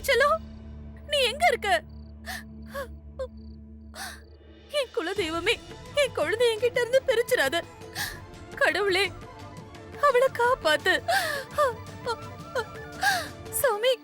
செல்லம், நீ எங்க இருக்க? என் குல தெய்வமே, என் குழந்தை என்கிட்ட இருந்து பிரிச்சிடாத. கடவுளே, அவளை காப்பாத்து. சாமி,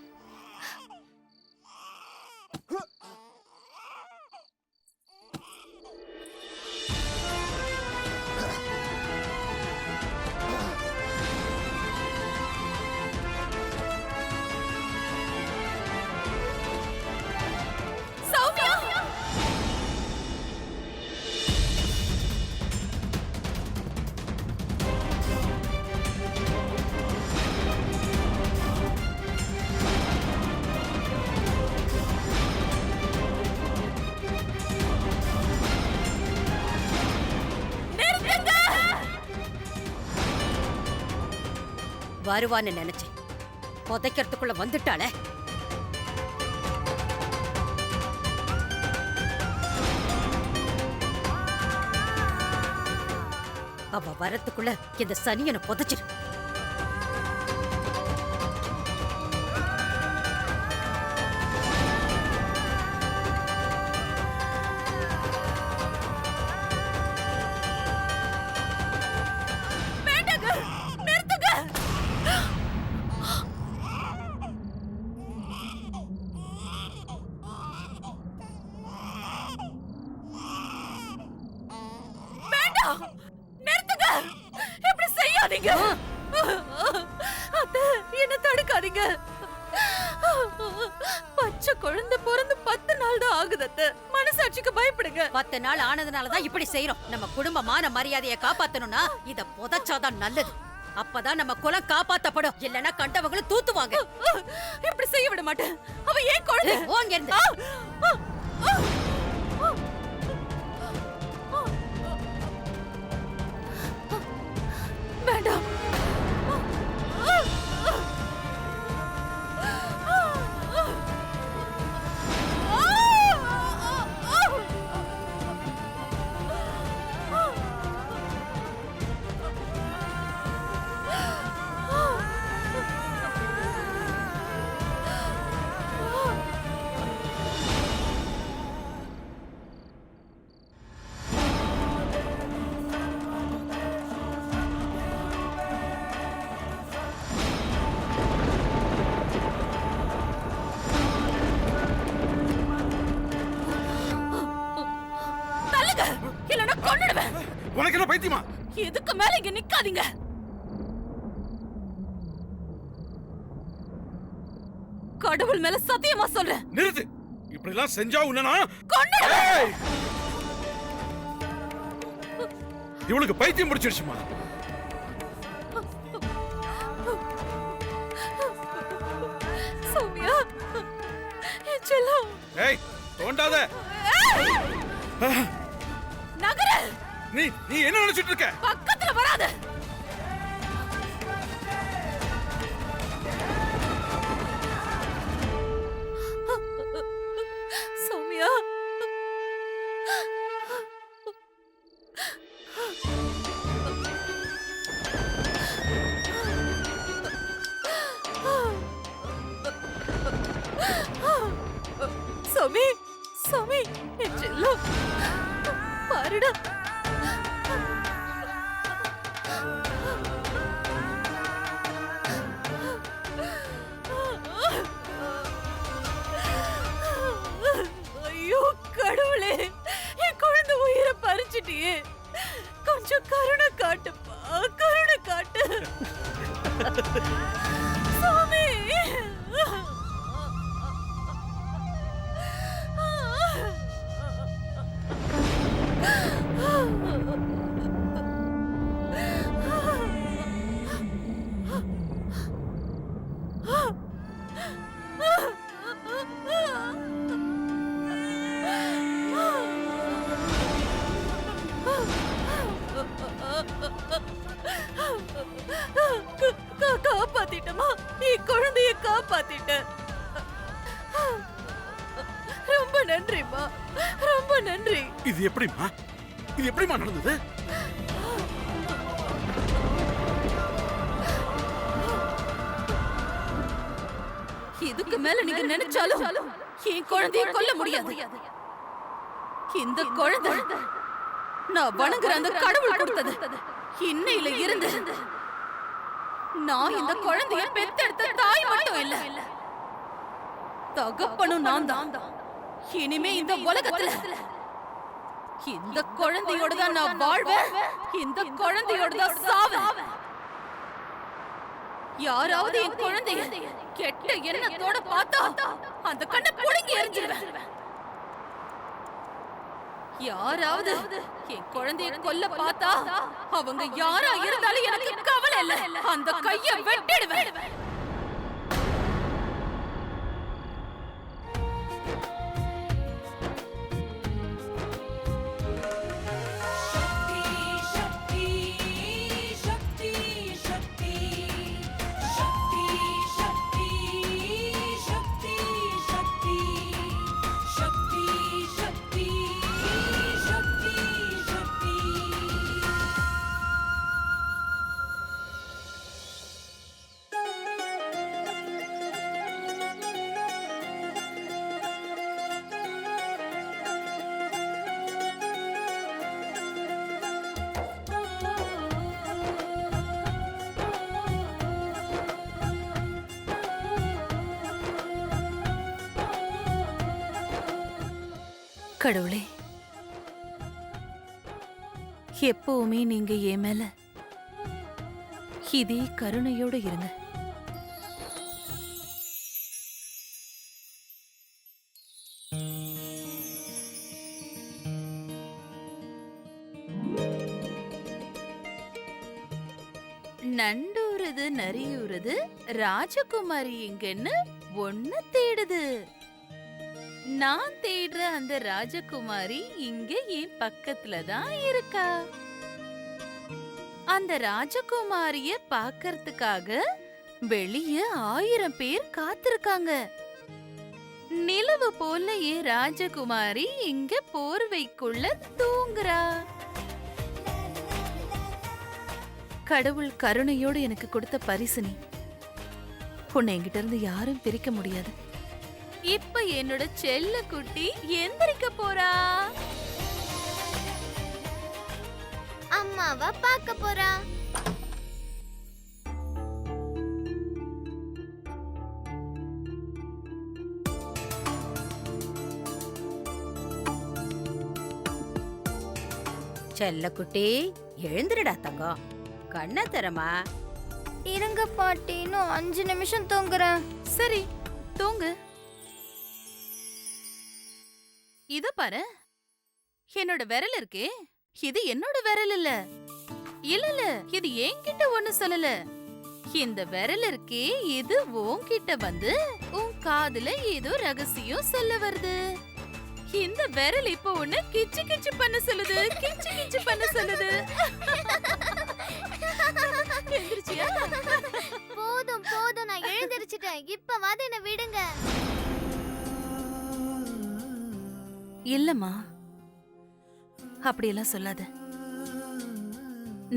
வருவான்னு நினைச்சேன். புதைக்கிறதுக்குள்ள வந்துட்டாளே. அவ வரத்துக்குள்ள இந்த சனியனை புதைச்சிரு. நிறுத்துங்க. இப்படி செய்யாதீங்க. அத்தை, என்ன தடுக்காதீங்க. பச்சை குழந்தை பிறந்து 10 நாள் தான் ஆகுது அத்தை. மனசாட்சிக்கு பயப்படுங்க. 10 நாள் ஆனதுனாலதான் இப்படி செய்யறோம். நம்ம குடும்பமான மரியாதையை காப்பாத்தணும்னா இத புதைச்சாதான் நல்லது. அப்பதான் நம்ம குலம் காப்பாத்தப்படும். இல்லன்னா கண்டவங்களும் தூத்துவாங்க. இப்படி செய்ய விட மாட்டேன். அவ ஏன் குழந்தை? ஓங்க இருந்து. வேண்டாம். உனக்கு என்ன பைத்தியமா? இதுக்கு மேல இங்க நிக்காதீங்க. கடவுள் மேல சத்தியமா சொல்றேன். நிறுத்து. இப்படி எல்லாம் செஞ்சா உன்ன கொன்னுடுவேன். இவளுக்கு பைத்தியம் பிடிச்சிருச்சுமா? சௌமியா, செல்லம். ஏய், தோண்டாத. நகர. நீ என்ன நினைச்சிட்டு இருக்க? பக்கத்துல வராத. சௌமியா, சௌமி, சௌமி, என் செல்லம், பாருடா. ஐயோ கடவுளே, என் குழந்தை உயிரை பறிச்சிட்டியே. கொஞ்சம் கருணை காட்டுப்பா, கருணை காட்டு. சாமி, காப்பாத்திட்டமா, நீ குழந்தைய காப்பாத்திட்ட. ரொம்ப நன்றிமா, ரொம்ப நன்றி. இது எப்படிமா நடந்தது? இதுக்கு மேல நீங்க நினைச்சாலும் என் குழந்தையை கொல்ல முடியாது. இந்த குழந்தை நான் வணங்குற அந்த கடவுள் கொடுத்தது. இன்னையில இருந்து நான் இந்த குழந்தைய பெத்தெடுத்த தாய் மட்டும் இல்ல, தகப்பனும் நான் தான். இனிமே இந்த உலகத்துல இந்த குழந்தையோட தான் நான் வாழ்வேன், இந்த குழந்தையோட தான் சாவேன். யாராவது என் குழந்தைய கெட்ட எண்ணத்தோட பார்த்தா அந்த கண்ணை புடுங்கி எறிஞ்சிருவேன். யாராவது என் குழந்தைய கொல்ல பார்த்தா அவங்க யாரா இருந்தாலும் எனக்கு கவலை இல்ல, அந்த கைய வெட்டிடுவேன். கடவுளே, எப்பவுமே நீங்க என் மேல இதே கருணையோட இருங்க. நண்டூருது நரியூருது, ராஜகுமாரி எங்கன்னு ஒண்ணு தேடுது. நான் தேடுற அந்த ராஜகுமாரி இங்க என் பக்கத்துல தான் இருக்கா. அந்த ராஜகுமாரிய பாக்கறதுக்காக வெளிய 1000 பேர் காத்திருக்காங்க. நிலவு போல என் ராஜகுமாரி இங்க போர்வைக்குள்ள தூங்குறா. கடவுள் கருணையோடு எனக்கு கொடுத்த பரிசு நீ. உன்னை என்கிட்ட இருந்து யாரும் பிரிக்க முடியாது. இப்ப என்னோட செல்ல குட்டி எந்திரிக்க போறா. அம்மாவா பார்க்க போறா. செல்லக்குட்டி, எழுந்திருடா தங்கம். கண்ணை திறமா. இருங்க பாட்டி, இன்னும் 5 நிமிஷம் தூங்குறேன். சரி, தூங்கு. இத பாரு, என்னோட விரல் இருக்கே, இது என்னோட விரல் இல்ல. இல்ல, இது என்கிட்ட ஒண்ணு சொல்லல. இந்த விரல் இருக்கே, இது உன்கிட்ட வந்து உன் காதுல ஏதோ ரகசியம் சொல்ல வருது. இந்த விரல் இப்ப ஒண்ணு கிச்சு கிச்சு பண்ண சொல்லுது, கிச்சு கிச்சு பண்ண சொல்லுது. எந்திரிச்சியா? போதும் போதும், நான் எழுந்திருச்சிட்டேன். இப்பவாது என்ன விடுங்க. இல்லம்மா, அப்படியெல்லாம் சொல்லாத.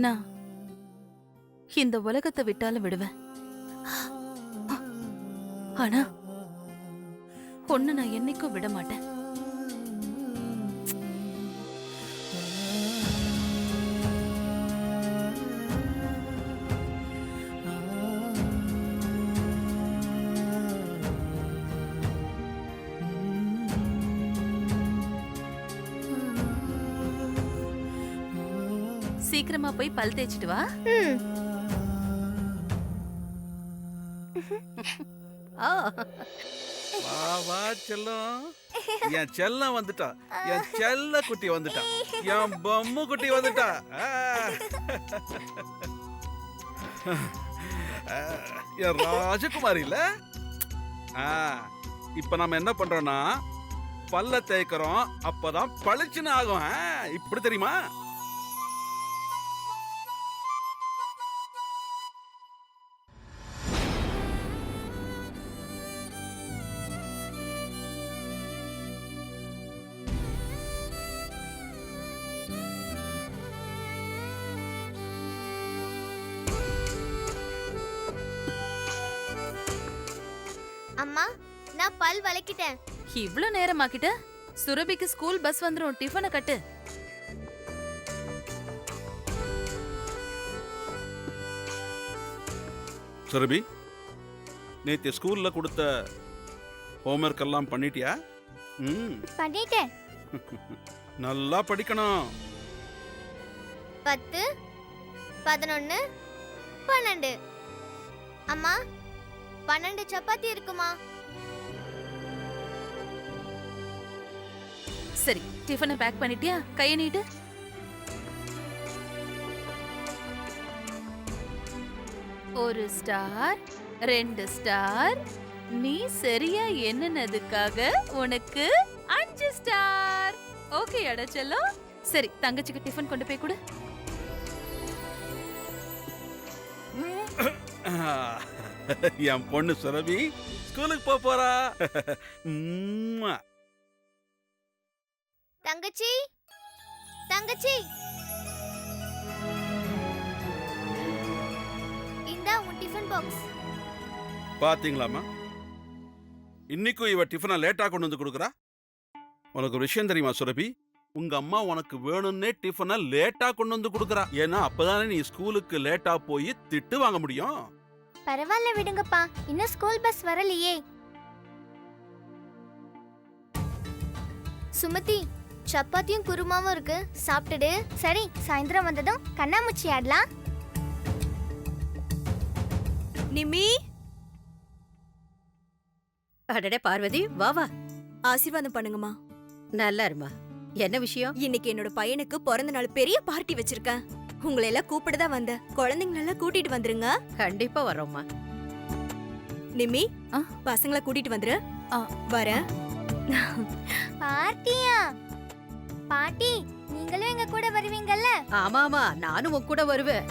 நான் இந்த உலகத்தை விட்டாலும் விடுவேன். ஆனா பொண்ணு நான் என்னைக்கும் விட மாட்டேன். சீக்கிரமா போய் பல் தேய்ச்சிட்டு வா. வா வா செல்லம், என் செல்லம் வந்துட்டா, என் செல்ல குட்டி வந்துட்டா, என் பொம்மை குட்டி வந்துட்டா. என் ராஜகுமாரி இல்ல. இப்ப நம்ம என்ன பண்றோம்னா பல்ல தேய்க்கிறோம், அப்பதான் பளிச்சுன்னு ஆகும். இப்படி தெரியுமா? அம்மா நான் பல் வளைக்கிட்டேன். இவ்ளோ நேரமாக்கிட்ட? சுரபிக்கு ஸ்கூல் பஸ் வந்துரும், டிஃபனை கட்டு. சுரபி, நேத்து ஸ்கூல்ல கொடுத்த ஹோம்ஒர்க் எல்லாம் பண்ணிட்டியா? பண்ணிட்டேன். நல்லா படிக்கணும். 10 11 12. அம்மா 12 சப்பாத்தி இருக்குமா? சரி, டிஃபனை பேக் பண்ணிட்டியா? கையை நீட்டு. ஒரு ஸ்டார், 2 ஸ்டார். நீ சரியா எண்ணுனதுக்காக உனக்கு 5 ஸ்டார். ஓகே அடச்செல்லம். சரி, தங்கச்சிக்கு டிஃபன் கொண்டு போய் கொடு. என் பொண்ணு சுரபி ஸ்கூலுக்கு போறா. தங்கச்சி தங்கச்சி, இந்தா உன் டிஃபன் பாக்ஸ். பாத்தீங்களாமா, இன்னைக்கும் இவ டிஃபனை லேட்டா கொண்டு வந்து கொடுக்குறா. உனக்கு ஒரு விஷயம் தெரியுமா சுரபி? உங்க அம்மா உனக்கு வேணும்னே டிஃபனை லேட்டா கொண்டு வந்து கொடுக்குறா. ஏன்னா அப்பதானே நீ ஸ்கூலுக்கு லேட்டா போய் திட்டு வாங்க முடியும். பரவாயில்ல விடுங்கப்பா, இன்னும் ஸ்கூல் பஸ் வரலையே. சுமதி, சப்பாத்தியும் குருமாவும் இருக்கு, சாப்பிட்டுடு. சரி, சாயந்தரம் வந்ததும் கண்ணாமூச்சி ஆடலாம். நிம்மி, அடடே பார்வதி, வா வா. ஆசீர்வாதம் பண்ணுங்கம்மா. நல்லா இருமா. என்ன விஷயம்? இன்னைக்கு என்னோட பையனுக்கு பிறந்த நாள் பெரிய பார்ட்டி வச்சிருக்கேன். உங்களை எல்லாம் கூப்பிடதான் வந்தேன். குழந்தைங்களெல்லாம் கூட்டிட்டு வந்துருங்க. கண்டிப்பா வரோம்மா. நிம்மி, ஆ? பசங்களை கூட்டிட்டு வந்துரு. ஆ. வரேன். பார்ட்டியா? பாட்டி, நீங்களும் எங்க கூட வருவீங்கல்ல? ஆமாமா, நானும் உன் கூட வருவேன்.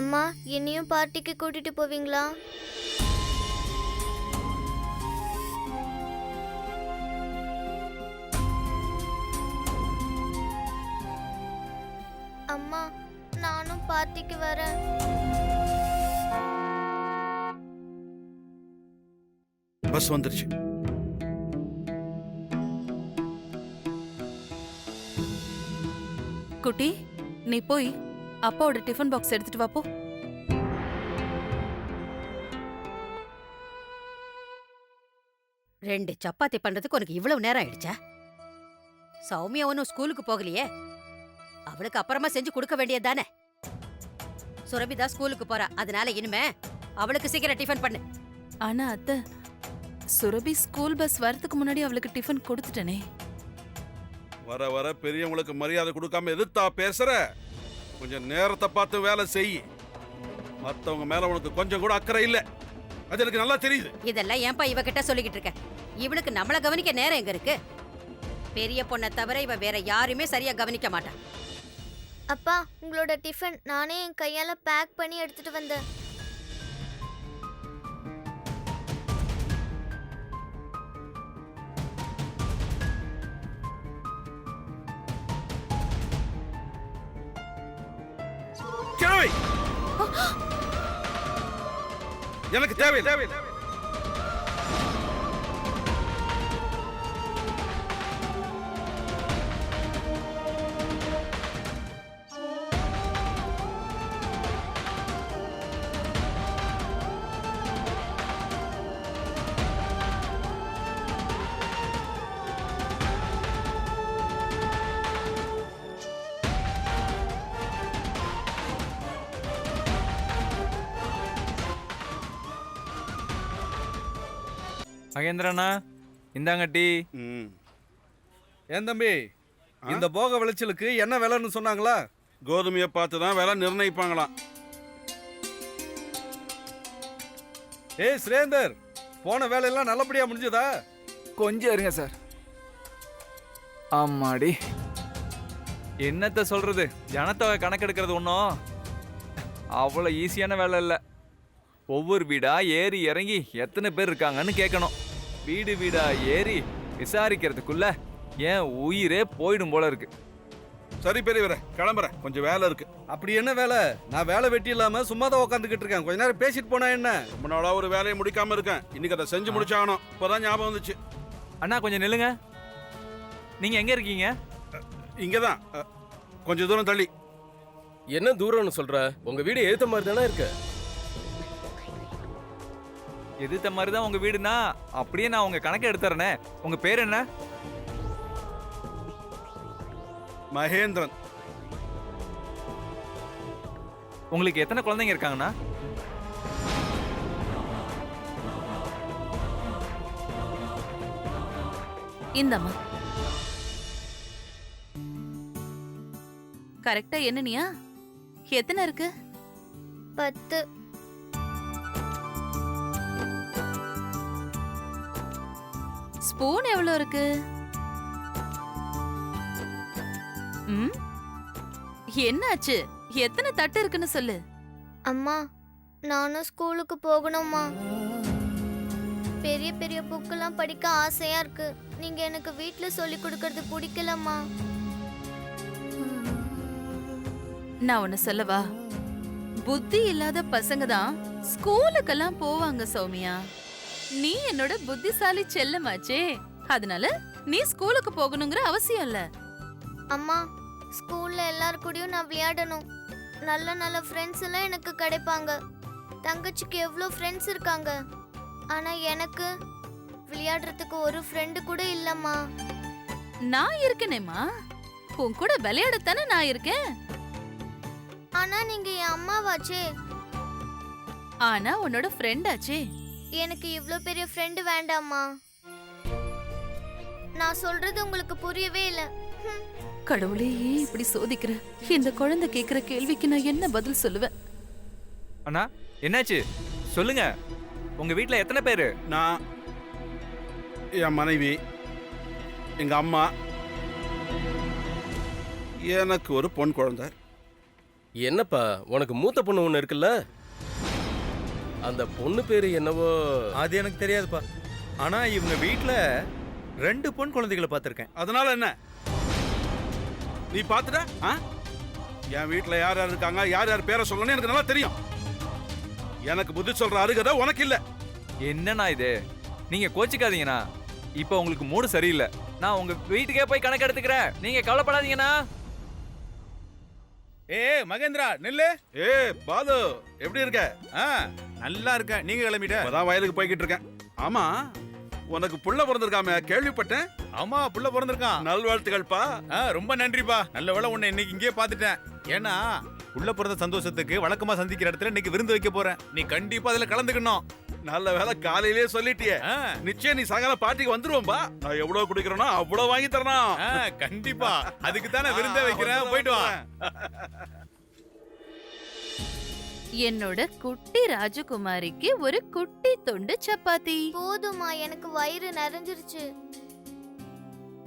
அம்மா, என்னையும் பார்ட்டிக்கு கூட்டிட்டு போவீங்களா? அம்மா, நானும் பார்ட்டிக்கு வரேன். பஸ் வந்துருச்சு. குட்டி, நீ போய் அப்பாவோட டிஃபன் பாக்ஸ் எடுத்துட்டு வா போ. ரெண்டு சப்பாத்தி பண்றதுக்கு உனக்கு இவ்வளவு நேரம் ஆயிடுச்சா? சௌமியா ஒன்னும் ஸ்கூலுக்கு போகலையே, அவளுக்கு அப்புறமா செஞ்சு கொடுக்க வேண்டியதுதானே? சுரபிதா ஸ்கூலுக்கு போறா, அதனால இனிமே அவளுக்கு சீக்கிரம் டிஃபன் பண்ணு. ஆனா அத்தை, சுரபி ஸ்கூல் பஸ் வரதுக்கு முன்னாடி அவளுக்கு டிஃபன் கொடுத்துட்டனே. வர வர பெரியவங்களுக்கு மரியாதை கொடுக்காம எதிர்த்தா பேசுற. கொஞ்சம் நேரத்தை பார்த்து வேலை செய். மத்தவங்க மேல உனக்கு கொஞ்சம் கூட அக்கறை இல்ல, அது எனக்கு நல்லா தெரியுது. இதெல்லாம் ஏன்பா இவகிட்ட சொல்லிக்கிட்டு இருக்க? இவளுக்கு நம்மள கவனிக்க நேரம் எங்க இருக்கு? பெரிய பொண்ணை தவிர இவ வேற யாருமே சரியா கவனிக்க மாட்டான். அப்பா, உங்களோட டிஃபன் நானே என் கையால பேக் பண்ணி எடுத்துட்டு வந்தேன். கிழவி, எனக்கு தேவையில்லை. மகேந்திரண்ணா, இந்தாங்க டீ. ஏன் தம்பி, இந்த போக விளைச்சலுக்கு என்ன விலைன்னு சொன்னாங்களா? கோதுமையை பார்த்து தான் விலை நிர்ணயிப்பாங்களாம். ஏய் சுரேந்தர், போன வேலையெல்லாம் நல்லபடியா முடிஞ்சதா? கொஞ்சம் இருங்க சார். ஆமாடி, என்னத்த சொல்றது, ஜனத்தொகை கணக்கெடுக்கிறது ஒன்றும் அவ்வளோ ஈஸியான வேலை இல்லை. ஒவ்வொரு வீடா ஏறி இறங்கி எத்தனை பேர் இருக்காங்கன்னு கேட்கணும். வீடு வீடா ஏறி விசாரிக்கிறதுக்குள்ள என் உயிரே போயிடும் போல இருக்கு. சரி பெரியவரே, கிளம்புறேன், கொஞ்சம் வேலை இருக்கு. அப்படி என்ன வேலை? நான் வேலை வெட்டி இல்லாம சும்மா தான் உட்காந்துக்கிட்டு இருக்கேன். கொஞ்ச நேரம் பேசிட்டு போனா என்ன? ரொம்ப நாளா ஒரு வேலையை முடிக்காம இருக்கேன். இன்னைக்கு அதை செஞ்சு முடிச்சாகணும். இப்பதான் ஞாபகம் வந்துச்சு. அண்ணா கொஞ்சம் நில்லுங்க. நீங்க எங்க இருக்கீங்க? இங்கதான், கொஞ்சம் தூரம் தள்ளி. என்ன தூரம்னு சொல்ற? உங்க வீடு ஏத்த மாதிரி தானே இருக்கு. எதிர்த்த மாதிரி தான் உங்க வீடுனா அப்படியே நான் உங்க கணக்கை எடுத்துறேனே. உங்க பேர் என்ன? மகேந்திரன். உங்களுக்கு எத்தனை குழந்தைங்க இருக்காங்கண்ணா? இந்தம்மா. கரெக்டா என்னனியா? எத்தனை இருக்கு? 10. ஸ்பூன் எவ்வளவு இருக்கு? என்னாச்சு? எத்தனை தட்டு இருக்குன்னு சொல்லு. அம்மா, நானும் ஸ்கூலுக்கு போகணும்மா. பெரிய பெரிய புக்கெல்லாம் படிக்க ஆசையா இருக்கு. நீங்க எனக்கு வீட்ல சொல்லி கொடுக்கறது பிடிக்கலம்மா. நான் ஒன்னு சொல்லவா? புத்தி இல்லாத பசங்க தான் ஸ்கூலுக்கெல்லாம் போவாங்க சௌமியா. நீ என்னோட புத்திசாலி செல்லமாச்சே, அதனால நீ ஸ்கூலுக்கு போகணுங்கிற அவசியம் இல்ல. அம்மா, ஸ்கூல்ல எல்லார் கூடயும் நான் விளையாடணும். நல்ல நல்ல ஃப்ரெண்ட்ஸ் எல்லாம் எனக்கு கிடைப்பாங்க. தங்கச்சிக்கு எவ்வளோ ஃப்ரெண்ட்ஸ் இருக்காங்க. ஆனா எனக்கு விளையாடுறதுக்கு ஒரு ஃப்ரெண்டு கூட இல்லம்மா. நான் இருக்கேனேம்மா, உன் கூட விளையாடத்தானே நான் இருக்கேன். ஆனா நீங்க என் அம்மாவாச்சே. ஆனா உன்னோட ஃப்ரெண்ட் ஆச்சே. எனக்கு இவ்ளோ பெரிய ஃப்ரெண்டு வேண்டாம்மா. நான் சொல்றது உங்களுக்கு புரியவே இல்ல. கடவுளே, ஏன் இப்படி சோதிக்கிற? இந்த குழந்தை கேக்குற கேள்விக்கு நான் என்ன பதில் சொல்லுவேன்? அண்ணா என்னாச்சு சொல்லுங்க. உங்க வீட்ல எத்தனை பேரு? நான், என் மனைவி, எங்க அம்மா, எனக்கு ஒரு பொன் குழந்தை. என்னப்பா உனக்கு மூத்த பொண்ணு ஒண்ணு இருக்குல்ல? அந்த பொண்ணு பேரு என்னவோ? அது எனக்கு தெரியாதுப்பா. ஆனா இவங்க வீட்ல 2 பொன் குழந்தைகளை பார்த்திருக்கேன். அதனால என்ன? நீ பாத்துட்ட? என் வீட்டுல யார் யார் இருக்காங்க, யார் யார் பேரை சொல்லணும்னு எனக்கு நல்லா தெரியும். எனக்கு புத்தி சொல்ற அருகதை உனக்கு இல்ல. என்னண்ணா இது? நீங்க கோச்சிக்காதீங்கண்ணா. இப்ப உங்களுக்கு மூடு சரியில்லை. நான் உங்க வீட்டுக்கே போய் கணக்கு எடுத்துக்கிறேன். நீங்க கவலைப்படாதீங்கண்ணா. மகேந்திரா நில்லு. பாலு, எப்படி இருக்க? நல்லா இருக்க. நீங்க கிளம்பிட்ட? இப்பதான் வயலுக்கு போய்கிட்டு இருக்கேன். ஆமா, உனக்கு புள்ள பிறந்திருக்காம கேள்விப்பட்டேன். ஆமா, புள்ள பிறந்திருக்கான். நல்வாழ்த்துக்கள்ப்பா. ரொம்ப நன்றிப்பா. நல்ல வேளை உன்னை இன்னைக்கு இங்கே பாத்துட்டேன். ஏன்னா புள்ள பிறந்த சந்தோஷத்துக்கு வழக்கமா சந்திக்கிற இடத்துல இன்னைக்கு விருந்து வைக்க போறேன். நீ கண்டிப்பா அதுல கலந்துக்கணும். நல்ல வேலை காலையிலேயே சொல்லிட்டியே. நிச்சயம் நீ சாயங்காலம் பார்ட்டிக்கு வந்துருவோம்பா. நான் எவ்வளவு குடிக்கிறேனோ அவ்வளவு வாங்கி தரணும். கண்டிப்பா. அதுக்கு தானே விருந்த வைக்கிறேன். போயிட்டு வா. என்னோட குட்டி ராஜகுமாரிக்கு ஒரு குட்டி தொண்டு சப்பாத்தி போதுமா, எனக்கு வயிறு நிறைஞ்சிருச்சு.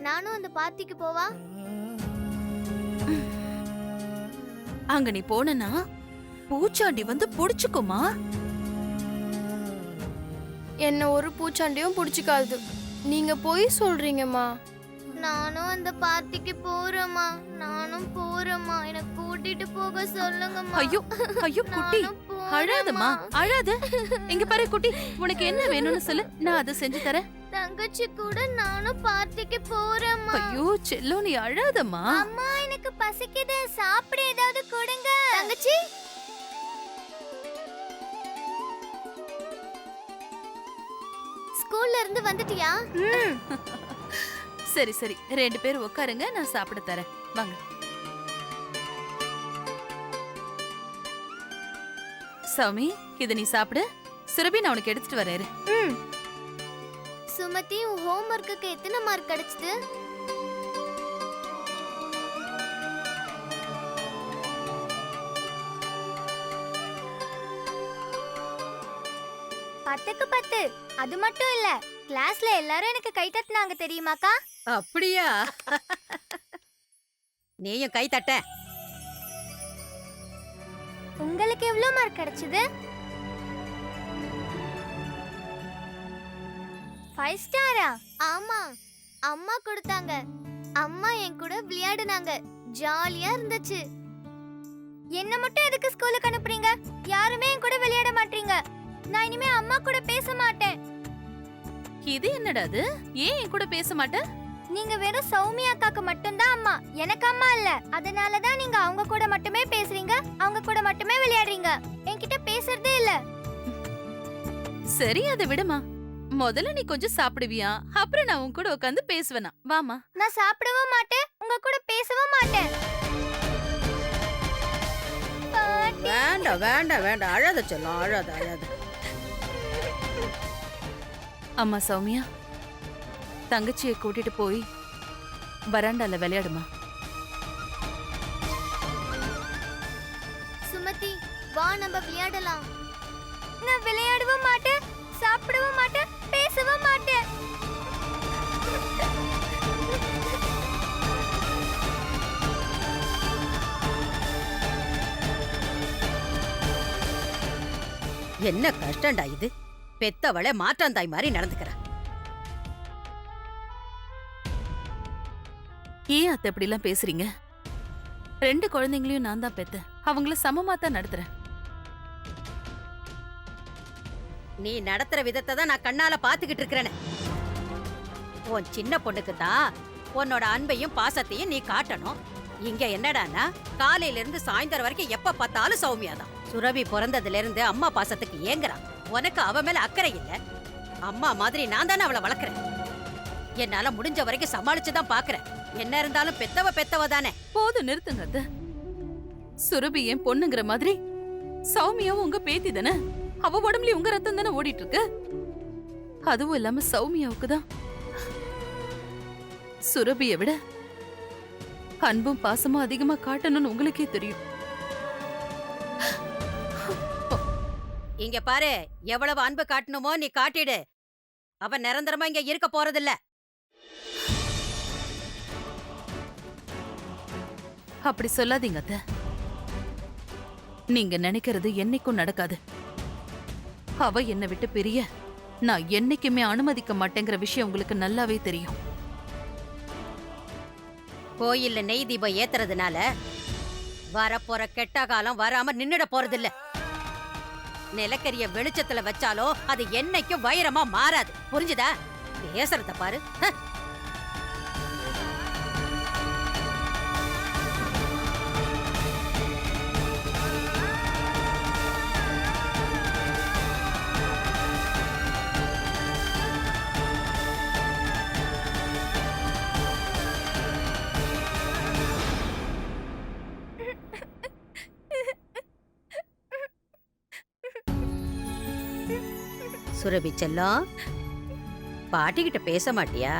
நானும் அந்த பார்ட்டிக்கு போவா? அங்க நீ போனா பூச்சாண்டி வந்து புடிச்சுக்குமா? என்ன ஒரு பூச்சாண்டியும் புடிச்சுக்காது. நீங்க போய் சொல்றீங்கம்மா. நானும் அந்த பார்ட்டிக்கு போறேம்மா. நானும் போறேம்மா. எனக்கு கூட்டிட்டு போக சொல்லுங்கம்மா. ஐயோ ஐயோ குட்டி, அழாதம்மா, அழாத. இங்க பாரு குட்டி, உனக்கு என்ன வேணும்னு சொல்லு, நான் அதை செஞ்சு தரேன். தங்கச்சி கூட நானும் பார்ட்டிக்கு போறேம்மா. ஐயோ செல்லம், நீ அழாதம்மா. அம்மா, எனக்கு பசிக்குது. சாப்பிட ஏதாவது கொடுங்க. தங்கச்சி, ஸ்கூல்ல இருந்து வந்துட்டியா? சரி சரி, 2 பேர் உட்காருங்க, நான் சாப்பிட தரேன். வாங்க. சௌமி, இத நீ சாப்பிடு. சுரபி, நான் உனக்கு எடுத்துட்டு வரேன். சுமதி, உன் ஹோம்வொர்க்குக்கு எத்தனை மார்க் கிடைச்சது? பத்துக்கு 10. அது மட்டும் இல்ல, கிளாஸ்ல எல்லாரும் எனக்கு கை தட்டினாங்க தெரியுமாக்கா? அப்படியா? நீயும் கை தட்ட. உங்களுக்கு எவ்வளவு மார்க் கிடைச்சது? 5 ஸ்டாரா? ஆமா, அம்மா கொடுத்தாங்க. அம்மா என் கூட விளையாடுனாங்க. ஜாலியா இருந்துச்சு. என்ன மட்டும் எதுக்கு ஸ்கூலுக்கு அனுப்புறீங்க? யாருமே என் கூட விளையாட மாட்டீங்க. நான் இனிமே அம்மா கூட பேச மாட்டேன். இது என்னடா அது? ஏன் என் கூட பேச மாட்ட? நீங்க வெறும் சௌமியா அக்காக்கு மட்டும்தான் அம்மா, எனக்கு அம்மா இல்ல. அதனாலதான் நீங்க அவங்க கூட மட்டுமே பேசுறீங்க, அவங்க கூட மட்டுமே விளையாடுறீங்க, என்கிட்ட பேசுறதே இல்ல. சரி, அதை விடுமா. முதல்ல நீ கொஞ்சம் சாப்பிடுவியா, அப்புறம் நான் உன் கூட உட்காந்து பேசுவேனா. வாமா. நான் சாப்பிடவும் மாட்டேன், உங்க கூட பேசவும் மாட்டேன். வேண்டாம் வேண்டாம் வேண்டாம், அழாத சொல்லும், அழாத அழாத. அம்மா சௌமியா, தங்கச்சியை கூட்டிட்டு போய் வராண்டால விளையாடுமா. சுமதி, வா நம்ம விளையாடலாம். நான் விளையாடவும் மாட்டேன், சாப்பிடவும் மாட்டேன், பேசவும் மாட்டேன். என்ன கஷ்டம்டா இது. பெத்தவளை மாற்றாந்தாய் மாதிரி நடந்துக்கிறா. ஏன் அத்தை இப்படி எல்லாம் பேசுறீங்க? 2 குழந்தைங்களையும் நான் தான் பெத்தேன், அவங்கள சமமா தான் நடத்துறேன். நீ நடத்துற விதத்தை தான் நான் கண்ணால பாத்துக்கிட்டு இருக்கிறேனே. உன் சின்ன பொண்ணுக்கு தான் உன்னோட அன்பையும் பாசத்தையும் நீ காட்டணும். இங்க என்னடானா, காலையில இருந்து சாயந்தரம் வரைக்கும் எப்ப பார்த்தாலும் சௌமியா தான். சுரபி பிறந்ததுல இருந்து அம்மா பாசத்துக்கு ஏங்குறான். உனக்கு அவ மேல அக்கறை இல்ல. அம்மா மாதிரி நான் தானே அவளை வளர்க்கறேன். என்னால முடிஞ்ச வரைக்கும் சமாளிச்சுதான் பாக்குறேன். என்ன இருந்தாலும் பெத்தவ தானே. போதும், நிறுத்துங்க அத்தை. சுரபி என் பொண்ணுங்கிற மாதிரி சௌமியாவும் உங்க பேத்தி தானே. அவ உடம்புல உங்க ரத்தம் தானே ஓடிட்டு இருக்கு. அதுவும் இல்லாம சௌமியாவுக்கு தான் சுரபியை விட அன்பும் பாசமும் அதிகமா காட்டணும்னு உங்களுக்கே தெரியும். இங்க பாரு, எவ்வளவு அன்பு காட்டணுமோ நீ காட்டிடு. அவ நிரந்தரமா இங்க இருக்க போறதில்ல. அப்படி சொல்லாதீங்க அத்தை. நீங்க நினைக்கிறது என்னைக்கும் நடக்காது. அவ என்னை விட்டு பிரிய நான் என்னைக்குமே அனுமதிக்க மாட்டேங்கிற விஷயம் உங்களுக்கு நல்லாவே தெரியும். கோயில்ல நெய் தீபம் ஏத்துறதுனால வரப்போற கெட்ட காலம் வராம நின்னுட போறதில்ல. நிலக்கரிய வெளிச்சத்துல வச்சாலோ அது என்னைக்கும் வைரமா மாறாது. புரிஞ்சுதா? பேசுறத பாரு. சுரபி செல்லம், பாட்டி கிட்ட பேச மாட்டியா?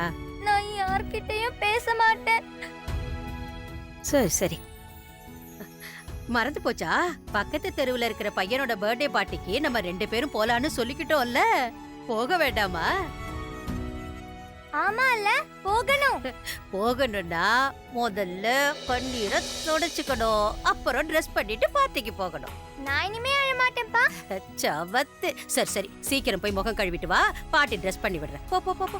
நான் யார்கிட்டயும் பேச மாட்டேன். சரி சரி. மறந்து போச்சா? பக்கத்து தெருவுல இருக்கிற பையனோட பர்த்டே பார்ட்டிக்கு நம்ம 2 பேரும் போலான்னு சொல்லிக்கிட்டோம்ல. போக வேண்டாமா? ஆமால, போகணும். போகணும்னா முதல்ல கண்ணீரை தொடச்சுக்கணும், அப்புறம் ட்ரெஸ் பண்ணிட்டு பார்ட்டிக்கு போகணும். நான் இனிமே அழ மாட்டேன்ப்பா. சவத்து. சரி சரி, சீக்கிரம் போய் முகம் கழுவிட்டு வா, பாட்டி ட்ரெஸ் பண்ணி விடுறேன். போ போ போ.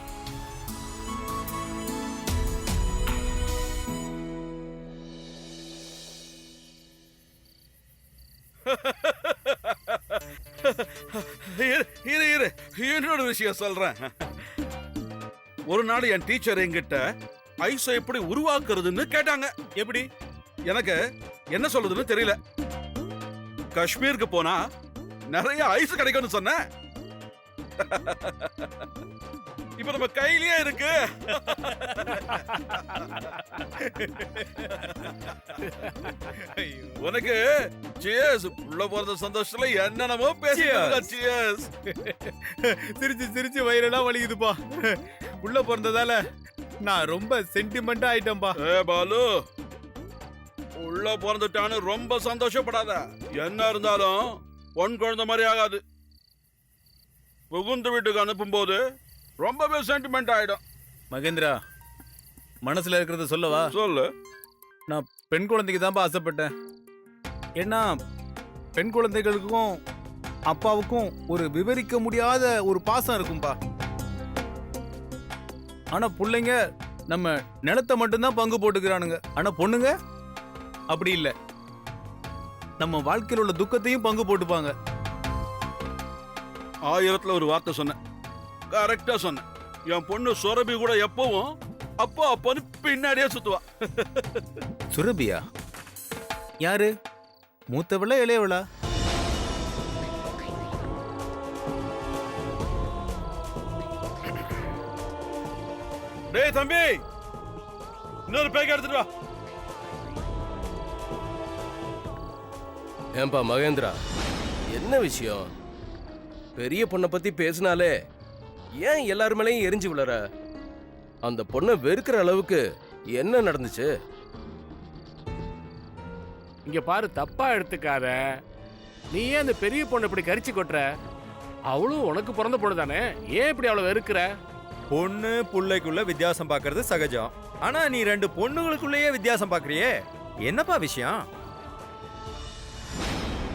இரு இன்னொரு விஷயம் சொல்றேன். ஒரு நாள் என் டீச்சர் என்கிட்ட ஐஸை எப்படி உருவாக்குறதுன்னு கேட்டாங்க. எப்படி? எனக்கு என்ன சொல்றதுன்னு தெரியல. காஷ்மீருக்கு போனா நிறைய ஐஸ் கிடைக்கும்னு சொன்னேன். இப்ப நம்ம கையிலேயே இருக்கு. உனக்கு cheers. உள்ள போறது சந்தோஷத்துல என்னென்னமோ பேசிட்டு. cheers. சிரிச்சு சிரிச்சு வயிறெல்லாம் வலிக்குதுப்பா. உள்ள பிறந்ததால நான் ரொம்ப சென்டிமெண்டா ஆயிட்டேன்பா. பாலு, உள்ள பிறந்துட்டான்னு ரொம்ப சந்தோஷப்படாத. என்ன இருந்தாலும் பொன் குழந்தை மாதிரி ஆகாது. புகுந்து வீட்டுக்கு அனுப்பும் போது ரொம்பவே சென்டிமெண்ட் ஆயிடும். மகேந்திரா, மனசுல இருக்கிறத சொல்லவா? சொல்லு. நான் பெண் குழந்தைக்கு தான்ப்பா ஆசைப்பட்டேன். ஏன்னா பெண் குழந்தைகளுக்கும் அப்பாவுக்கும் ஒரு விவரிக்க முடியாத ஒரு பாசம் இருக்கும்பா. ஆனா பிள்ளைங்க நம்ம நிலத்தை மட்டும்தான் பங்கு போட்டுக்கிறானுங்க. ஆனா பொண்ணுங்க அப்படி இல்ல, நம்ம வாழ்க்கையில் உள்ள துக்கத்தையும் பங்கு போட்டுப்பாங்க. 1000த்துல ஒரு வார்த்தை சொன்னேன், கரெக்டா சொன்னேன். என் பொண்ணு சுரபி கூட எப்பவும் அப்போ அப்போன்னு பின்னாடியே சுத்துவா. சுரபியா? யாரு, மூத்தவளா இளையவளா? டேய் தம்பி, இன்னொரு பேக் எடுத்துட்டு வா. ஏன்பா மகேந்திரா, என்ன விஷயம்? பெரிய பொண்ணை பத்தி பேசினாலே ஏன் எல்லார் மேலேயும் எரிஞ்சு விழற? அந்த பொண்ணை வெறுக்கிற அளவுக்கு என்ன நடந்துச்சு? இங்க பாரு, தப்பா எடுத்துக்காத. நீ ஏன் அந்த பெரிய பொண்ணை இப்படி கரிச்சு கொட்டுற? அவளும் உனக்கு பிறந்த பொண்ணு தானே, ஏன் இப்படி அவளை வெறுக்கிற? பொண்ணு புள்ளைக்குள்ள வித்தியாசம் பார்க்கறது சகஜம். ஆனா நீ 2 பொண்ணுங்களுக்குள்ளேயே வித்தியாசம் பார்க்கறியே, என்னப்பா விஷயம்?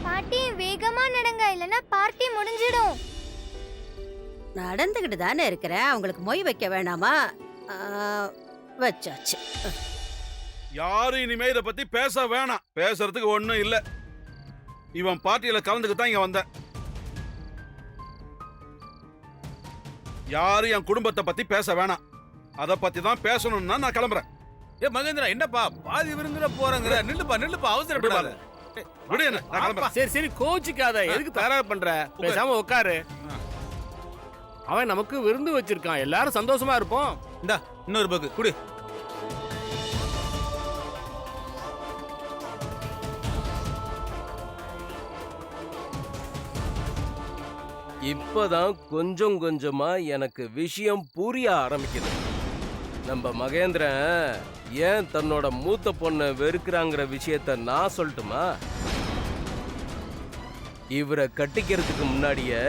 பாட்டி வேகமா நடங்க, இல்லனா பார்ட்டி முடிஞ்சிடும். நடந்துகிட்டு தானே இருக்கிறேன், அவங்களுக்கு மொய் வைக்க வேணாமா? வச்சாச்சு. யாரும் இனிமே இதை பத்தி பேச வேணாம். பேசுறதுக்கு ஒண்ணும் இல்ல. இவன் பார்ட்டியில கலந்துக்கு தான் இங்க வந்த. யாரும் என் குடும்பத்தை பத்தி பேச வேணாம். அத பத்தி தான் பேசணும்னா நான் கிளம்புறேன். ஏ மகேந்திரா, என்னப்பா பாதி விருந்துல போறங்கற? நில்லுப்பா, அவசரப்படாத. விடு என்ன, நான் கிளம்புறேன். சரி சரி, கோச்சிக்காத. எதுக்கு தகராறு பண்ற? பேசாம உட்காரு. அவன் நமக்கு விருந்து வச்சிருக்கான், எல்லாரும் சந்தோஷமா இருப்போம். இந்தா இன்னொரு பக்கு குடு. இப்பதான் கொஞ்சம் கொஞ்சமா எனக்கு விஷயம் புரிய ஆரம்பிக்குது. நம்ம மகேந்திரன் ஏன் தன்னோட மூத்த பொண்ணை வெறுக்கிறாங்கிற விஷயத்த நான் சொல்லட்டுமா? இவரை கட்டிக்கிறதுக்கு முன்னாடியே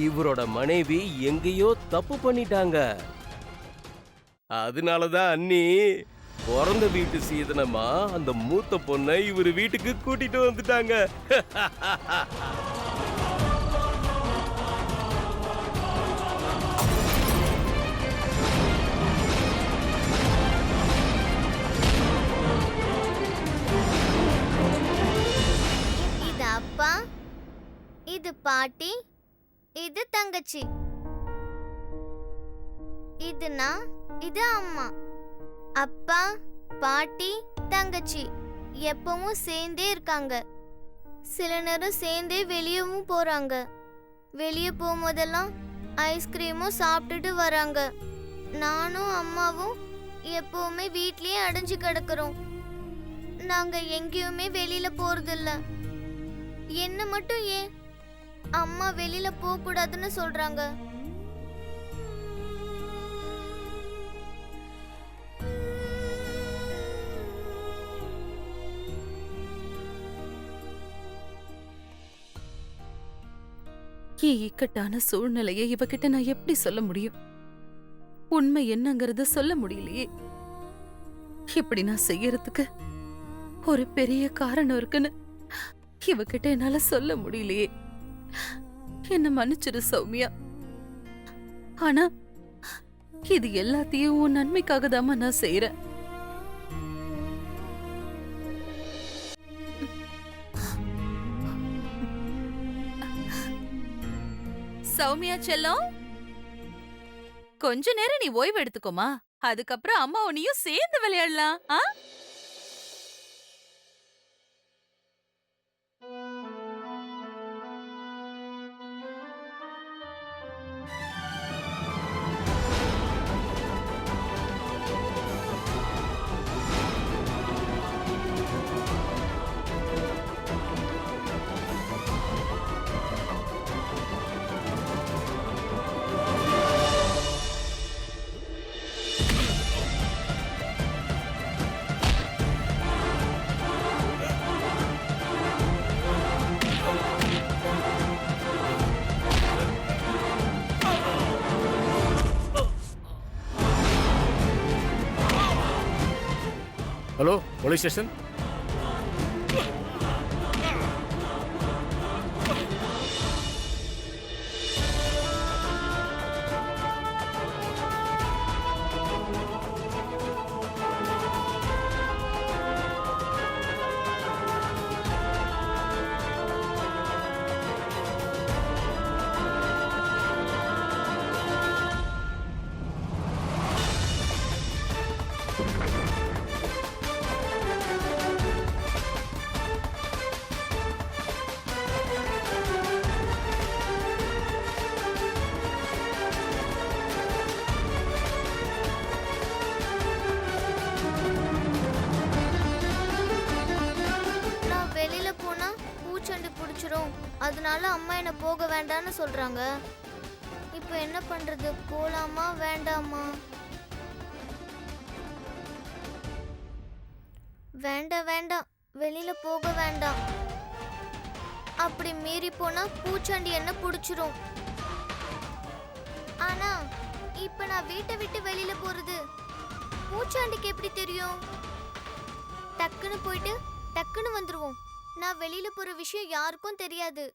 இவரோட மனைவி எங்கேயோ தப்பு பண்ணிட்டாங்க. அதனாலதான் அண்ணி பிறந்த வீட்டு சீதனமா அந்த மூத்த பொண்ணை இவர் வீட்டுக்கு கூட்டிட்டு வந்துட்டாங்க. இது அப்பா, இது பாட்டி, இது தங்கச்சி, இது நான், இது அம்மா. அப்பா, பாட்டி, தங்கச்சி எப்பவும் சேர்ந்தே இருக்காங்க. சில நேரம் சேர்ந்தே வெளியவும் போறாங்க. வெளியே போகும்போதெல்லாம் ஐஸ்கிரீமும் சாப்பிட்டுட்டு வராங்க. நானும் அம்மாவும் எப்பவுமே வீட்லயே அடைஞ்சு கிடக்குறோம். நாங்க எங்கேயுமே வெளியில போறதில்ல. என்ன மட்டும் ஏன் அம்மா வெளியில போக கூடாதுன்னு சொல்றாங்க? இக்கட்டான சூழ்நிலையை இவகிட்ட நான் எப்படி சொல்ல முடியும்? உண்மை என்னங்கறத சொல்ல முடியலையே. இப்படி நான் செய்யறதுக்கு ஒரு பெரிய காரணம் இருக்குன்னு இவகிட்ட என்னால சொல்ல முடியலையே. என்ன மன்னிச்சிரு சௌமியா. ஆனா இது எல்லாத்தையும் உன் நன்மைக்காக தாமா நான் செய்யறேன். சௌமியா செல்லம், கொஞ்ச நேரம் நீ ஓய்வு எடுத்துக்கோமா. அதுக்கப்புறம் அம்மா உன்னையும் சேர்ந்து விளையாடலாம். Hello, police station. அதனால அம்மா என்ன போக வேண்டாம்னு சொல்றாங்க. இப்போ என்ன பண்றது? போலாமா வேண்டாமா? வேண்டாம் வேண்டாம், வெளியில போக வேண்டாம். அப்படி மீறி போனா பூச்சாண்டி என்ன புடிச்சிரும். ஆனா இப்ப நான் வீட்டை விட்டு வெளியில போறது பூச்சாண்டிக்கு எப்படி தெரியும்? டக்குன்னு போயிட்டு டக்குன்னு வந்துருவோம். நான் வெளியில போற விஷயம் யாருக்கும் தெரியாது.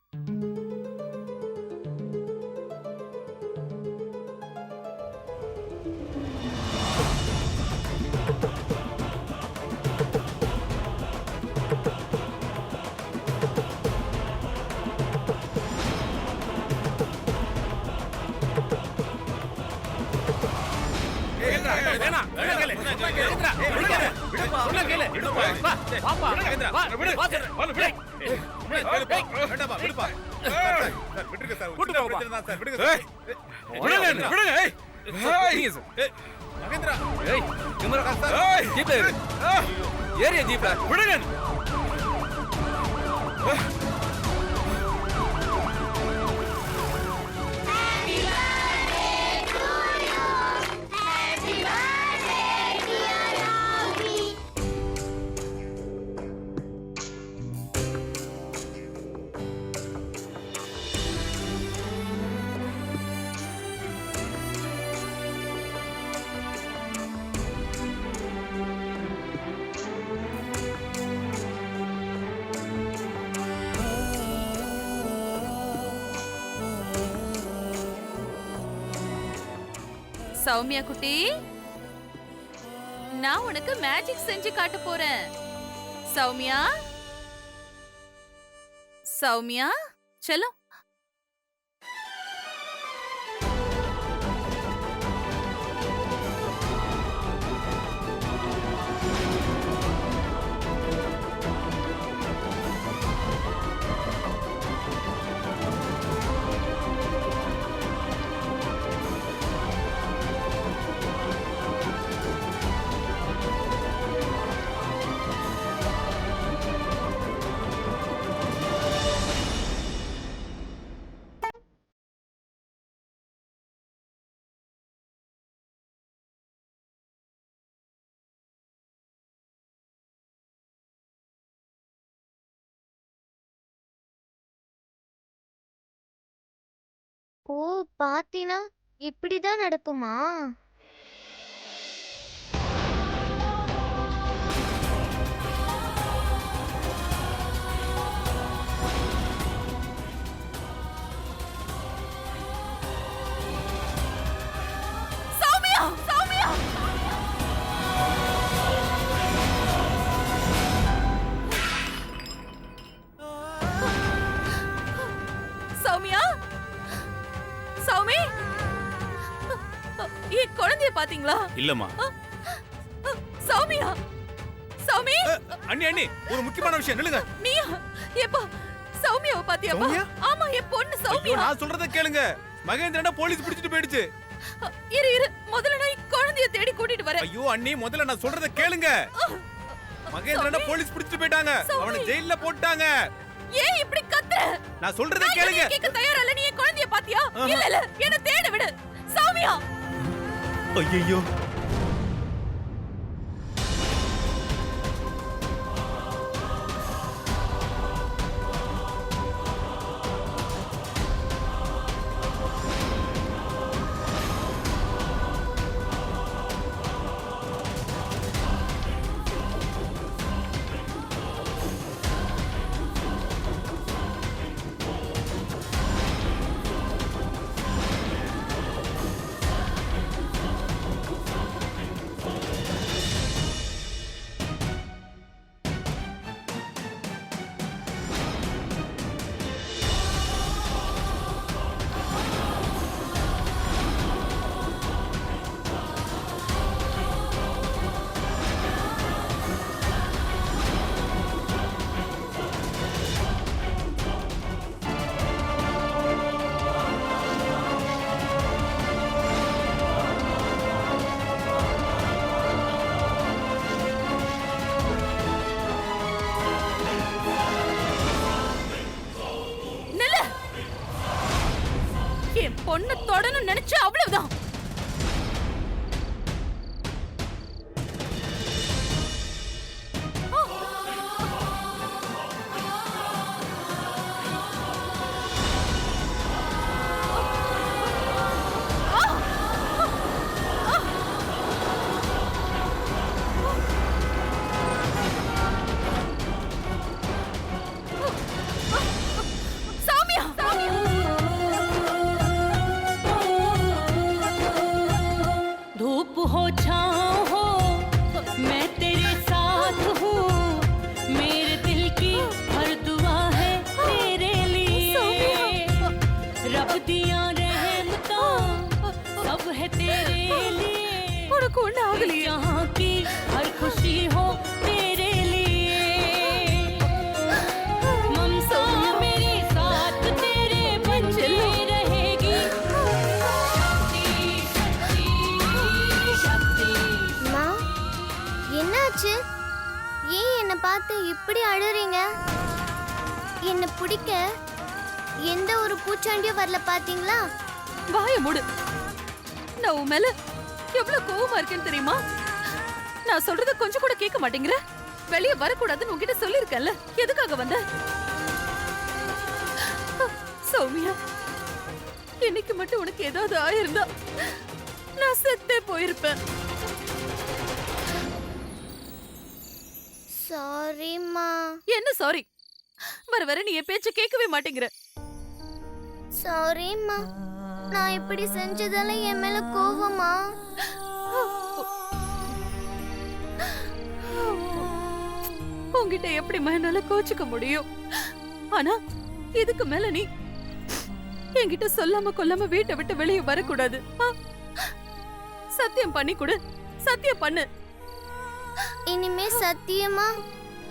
ஏரியா ஜீப்ல விடுங்க. சௌமியா குட்டி, நான் உனக்கு மேஜிக் செஞ்சு காட்ட போறேன். சௌமியா, சௌமியா செல்லம். ஓ, பாத்தீனா இப்படிதான் நடக்குமா? சௌமியா, சௌமியா, சௌமியா, சௌமி, என் குழந்தைய பாத்தீங்களா? இல்லம்மா. சௌமியா, சௌமி, அண்ணி அண்ணி, ஒரு முக்கியமான விஷயம் நில்லுங்க. நீயா? எப்போ சௌமியாவை பாத்தியாப்பா? சௌமியா? ஆமா, என் பொண்ணு ஐயோ, சௌமியா. நான் சொல்றத கேளுங்க. மகேந்திரனா போலீஸ் பிடிச்சிட்டு போயிடுச்சு. இரு இரு, முதல்ல நான் குழந்தைய தேடி கூட்டிட்டு வரேன். ஐயோ அண்ணி, முதல்ல நான் சொல்றத கேளுங்க. மகேந்திரனா போலீஸ் பிடிச்சிட்டு போயிட்டாங்க. அவனை ஜெயில்ல போட்டாங்க. ஏன் இப்படி கத்துற? நான் சொல்றத கேளுங்க. கேட்க தயாரா இல்ல. நீ என் குழந்தைய பாத்தியா? இல்ல இல்ல, என்ன தேட விடு. சௌமியா. ஐயோ. அக்காக்கு ஒண்ணு ஆகலையே. அம்மா, என்னாச்சு? ஏன் என்னை பார்த்து இப்படி அழுறீங்க? என்னை பிடிக்க எந்த ஒரு பூச்சாண்டியும் வரல பாத்தீங்களா? வாய மூடு. நான் உன் மேல எவ்வளவு கோவமா இருக்கேன்னு தெரியுமா? நான் சொல்றத கொஞ்சம் கூட கேட்க மாட்டேங்கிற. வெளிய வரக்கூடாதுன்னு உன்கிட்ட சொல்லிருக்கேன்ல, எதுக்காக வந்த? சௌமியா, இன்னைக்கு மட்டும் உனக்கு ஏதாவது ஆயிருந்தா நான் செத்தே போயிருப்பேன். சாரிம்மா. என்ன சாரி? வர வர நீ என் பேச்ச கேட்கவே மாட்டேங்கிற. சாரிம்மா. நான் இப்படி செஞ்சதால என் மேல கோவமா? உன்கிட்ட எப்படி என்னால கோச்சுக்க முடியும்? ஆனா இதுக்கு மேல நீ என்கிட்ட சொல்லாம கொல்லாம வீட்டை விட்டு வெளியே வரக்கூடாது. சத்தியம் பண்ணி கொடு. சத்தியம் பண்ணு. இனிமே சத்தியமா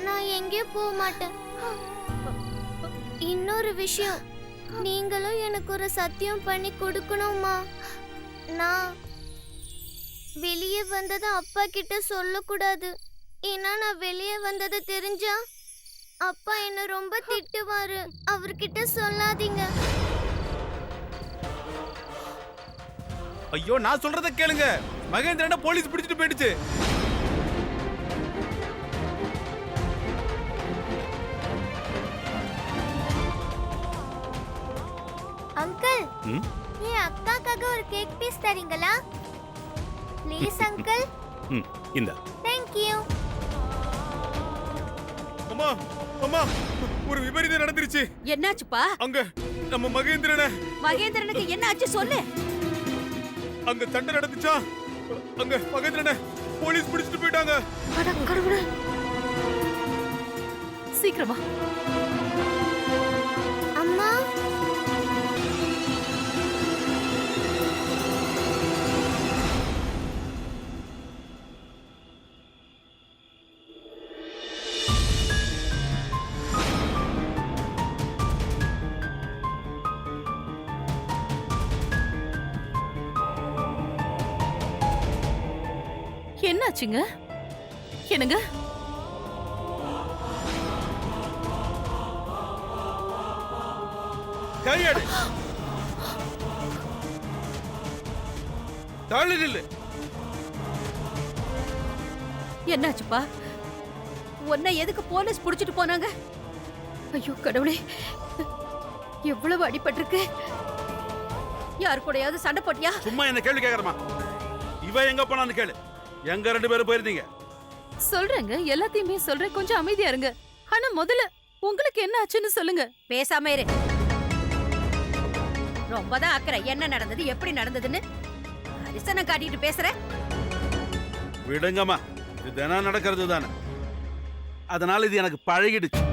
நான் எங்கேயும் போக மாட்டேன். இன்னொரு விஷயம், நீங்களும் எனக்கு ஒரு சத்தியம் பண்ணி கொடுக்கணுமா? நான் வெளியே வந்ததை அப்பா கிட்ட சொல்லக்கூடாது. ஏன்னா நான் வெளியே வந்ததை தெரிஞ்சா அப்பா என்ன ரொம்ப திட்டுவாரு. அவர்கிட்ட சொல்லாதீங்க. ஐயோ, நான் சொல்றத கேளுங்க. மகேந்திரனை போலீஸ் பிடிச்சிட்டு போயிடுச்சு. அங்கிள், என் அக்காக்காக ஒரு கேக் பீஸ் தரீங்களா? Please uncle. இந்த Thank you. அம்மா, அம்மா, ஒரு விபரீதம் நடந்துருச்சு. என்னாச்சுப்பா? அங்க நம்ம மகேந்திரனுக்கு என்ன ஆச்சு சொல்லு. அங்க சண்டை நடந்துச்சா? அங்க மகேந்திரனை போலீஸ் பிடிச்சிட்டு போயிட்டாங்க. அட கடவுளே. சீக்கிரமா. அம்மா, என்னாச்சுங்க? என்னங்க? கையெடு. தள்ளி நில்லு. என்னாச்சுப்பா? உன்னை எதுக்கு போலீஸ் புடிச்சிட்டு போனாங்க? ஐயோ கடவுளே, எவ்வளவு அடிபட்டிருக்கு. யார் கூடயாவது சண்டை போட்டியா? சும்மா என்ன கேள்வி கேக்குறமா? இவ எங்க போனான்னு கேளு. எங்க 2 பேரும் போயிருந்தீங்க? சொல்றேங்க, எல்லாத்தையுமே சொல்றேன். கொஞ்சம் அமைதியா இருங்க. ஆனா முதல்ல உங்களுக்கு என்ன ஆச்சுன்னு சொல்லுங்க. பேசாம இரு. ரொம்பதான் அக்கறை. என்ன நடந்தது, எப்படி நடந்ததுன்னு அரிசனம் காட்டிட்டு பேசுற. விடுங்கம்மா, இது தினம் நடக்கிறது தானே. அதனால இது எனக்கு பழகிடுச்சு.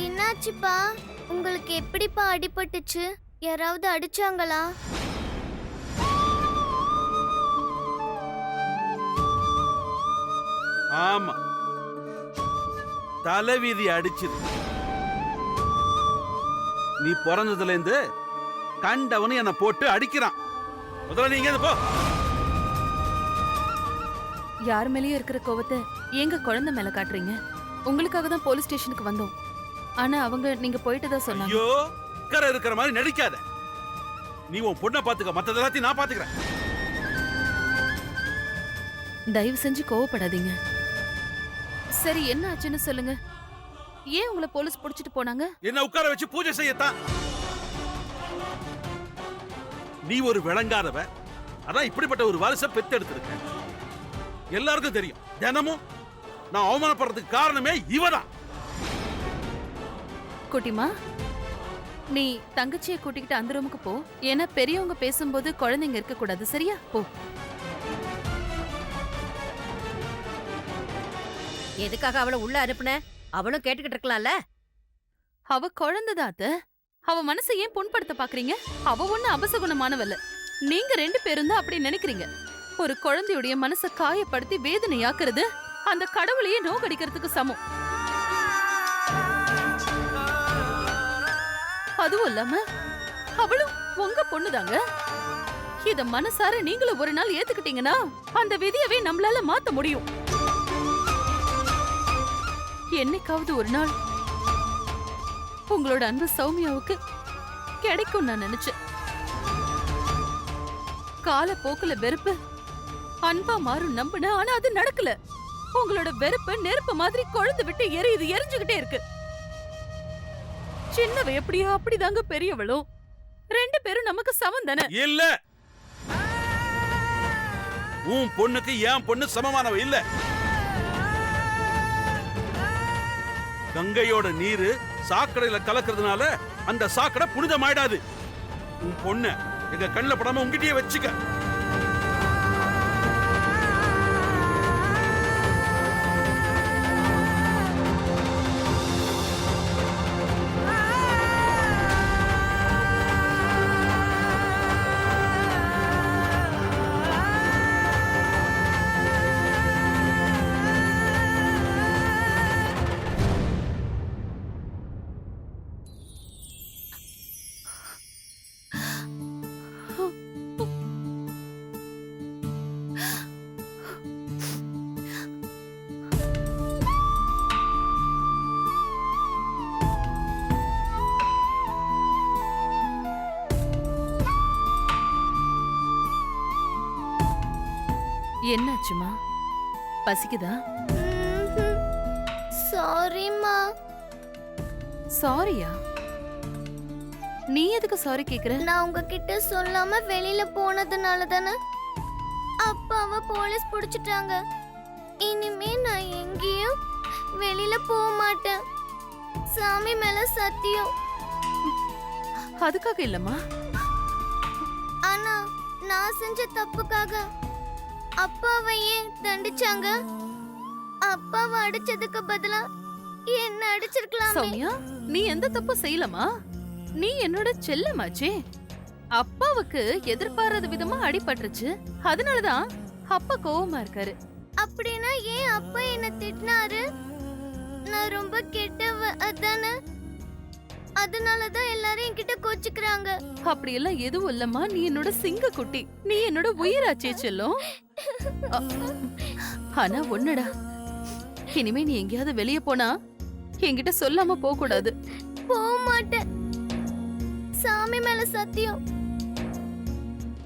என்னாச்சுப்பா? உங்களுக்கு எப்படிப்பா அடிபட்டுச்சு? யாராவது அடிச்சாங்களா? ஆமா, தலைவீதி அடிச்சுது. நீ பிறந்ததுல இருந்து கண்டவனு என்ன போட்டு அடிக்கிறான். முதல்ல நீங்க போ. யார் மேலயும் இருக்கிற கோவத்தை எங்க குழந்தை மேல காட்டுறீங்க? உங்களுக்காக தான் போலீஸ் ஸ்டேஷனுக்கு வந்தோம். ஆனா அவங்க நீங்க போயிட்டு தான் சொன்னாங்க. ஐயோ, கரை இருக்கிற மாதிரி நடிக்காத. நீ உன் பொண்ணை பாத்துக்க, மத்தத எல்லாத்தையும் நான் பாத்துக்கிறேன். தயவு செஞ்சு கோவப்படாதீங்க. சரி, என்ன ஆச்சுன்னு சொல்லுங்க. ஏன் உங்களை போலீஸ் புடிச்சிட்டு போனாங்க? என்ன உட்கார வச்சு பூஜை செய்யத்தான். நீ ஒரு விளங்காதவ, அதான் இப்படிப்பட்ட ஒரு வாரிசை பெத்தெடுத்திருக்க. எல்லாருக்கும் தெரியும், தினமும் நான் அவமானப்படுறதுக்கு காரணமே இவதான். குட்டிமா, நீ தங்கச்சியை கூட்டிக்கிட்டு அந்த ரூமுக்கு போ. ஏன்னா பெரியவங்க பேசும்போது குழந்தைங்க இருக்க கூடாது, சரியா? போ. எதுக்காக அவளை உள்ள அனுப்புன? அவளும் கேட்டுக்கிட்டு இருக்கலாம்ல. அவ குழந்தைதான் அத்தை. அவ மனசை ஏன் புண்படுத்த பாக்குறீங்க? அவ ஒண்ணு அபசகுணமானவல்ல. நீங்க 2 பேரும் தான் அப்படி நினைக்கிறீங்க. ஒரு குழந்தையுடைய மனசை காயப்படுத்தி வேதனையாக்குறது அந்த கடவுளையே நோக்கடிக்கிறதுக்கு சமம். அதுவும் இல்லாம அவளும் உங்க பொண்ணுதாங்க. இத மனசார நீங்களும் ஒரு நாள் ஏத்துக்கிட்டீங்கன்னா அந்த விதியவே நம்மளால மாத்த முடியும். என்னைக்காவது ஒரு நாள் உங்களோட அன்பு சௌமியாவுக்கு கிடைக்கும் நான் நினைச்சேன். காலப்போக்குல வெறுப்பு அன்பா மாறும் நம்பின, ஆனா அது நடக்கல. உங்களோட வெறுப்பு நெருப்பு மாதிரி கொழுந்து விட்டு எரிஞ்சுகிட்டே இருக்கு. சின்னவ எப்படியோ அப்படிதாங்க பெரியவளும். 2 பேரும் நமக்கு சமம் தானே? இல்ல, உன் பொண்ணுக்கு என் பொண்ணு சமமானவ இல்ல. கங்கையோட நீரு சாக்கடையில கலக்கிறதுனால அந்த சாக்கடை புனிதமாயிடாது. உன் பொண்ண எங்க கண்ணில் படாம உங்ககிட்டயே வச்சுக்க. என்னாச்சுமா? பசிக்குதா? சாரிம்மா. சாரியா? நீ எதுக்கு சாரி கேக்குற? நான் உங்ககிட்ட சொல்லாம வெளியில போனதுனால தானே அப்பாவை போலீஸ் பிடிச்சிட்டாங்க. இனிமே நான் எங்கேயும் வெளியில போக மாட்டேன். சாமி மேல சத்தியம். அதுக்காக இல்லம்மா. ஆனா நான் செஞ்ச தப்புக்காக அப்பாவை ஏன் தண்டிச்சாங்க? அப்பாவை அடிச்சதுக்கு பதிலா என்ன அடிச்சிருக்கலாம். சௌமியா, நீ எந்த தப்பு செய்யலமா. நீ என்னோட செல்லமாச்சே. அப்பாவுக்கு எதிர்பாராத விதமா அடிபட்டுருச்சு. அதனாலதான் அப்பா கோவமா இருக்காரு. அப்படின்னா ஏன் அப்பா என்ன திட்டினாரு? நான் ரொம்ப கெட்டவ அதானே? அதனாலதான் எல்லாரும் என்கிட்ட கோச்சுக்கிறாங்க. அப்படி எல்லாம் எதுவும் இல்லம்மா. நீ என்னோட சிங்க குட்டி. நீ என்னோட உயிராச்சே செல்லும். ஆனா ஒண்ணுடா, இனிமே நீ எங்கேயாவது வெளியே போனா என்கிட்ட சொல்லாம போக கூடாது. போக மாட்டேன். சாமி மேல சத்தியம்.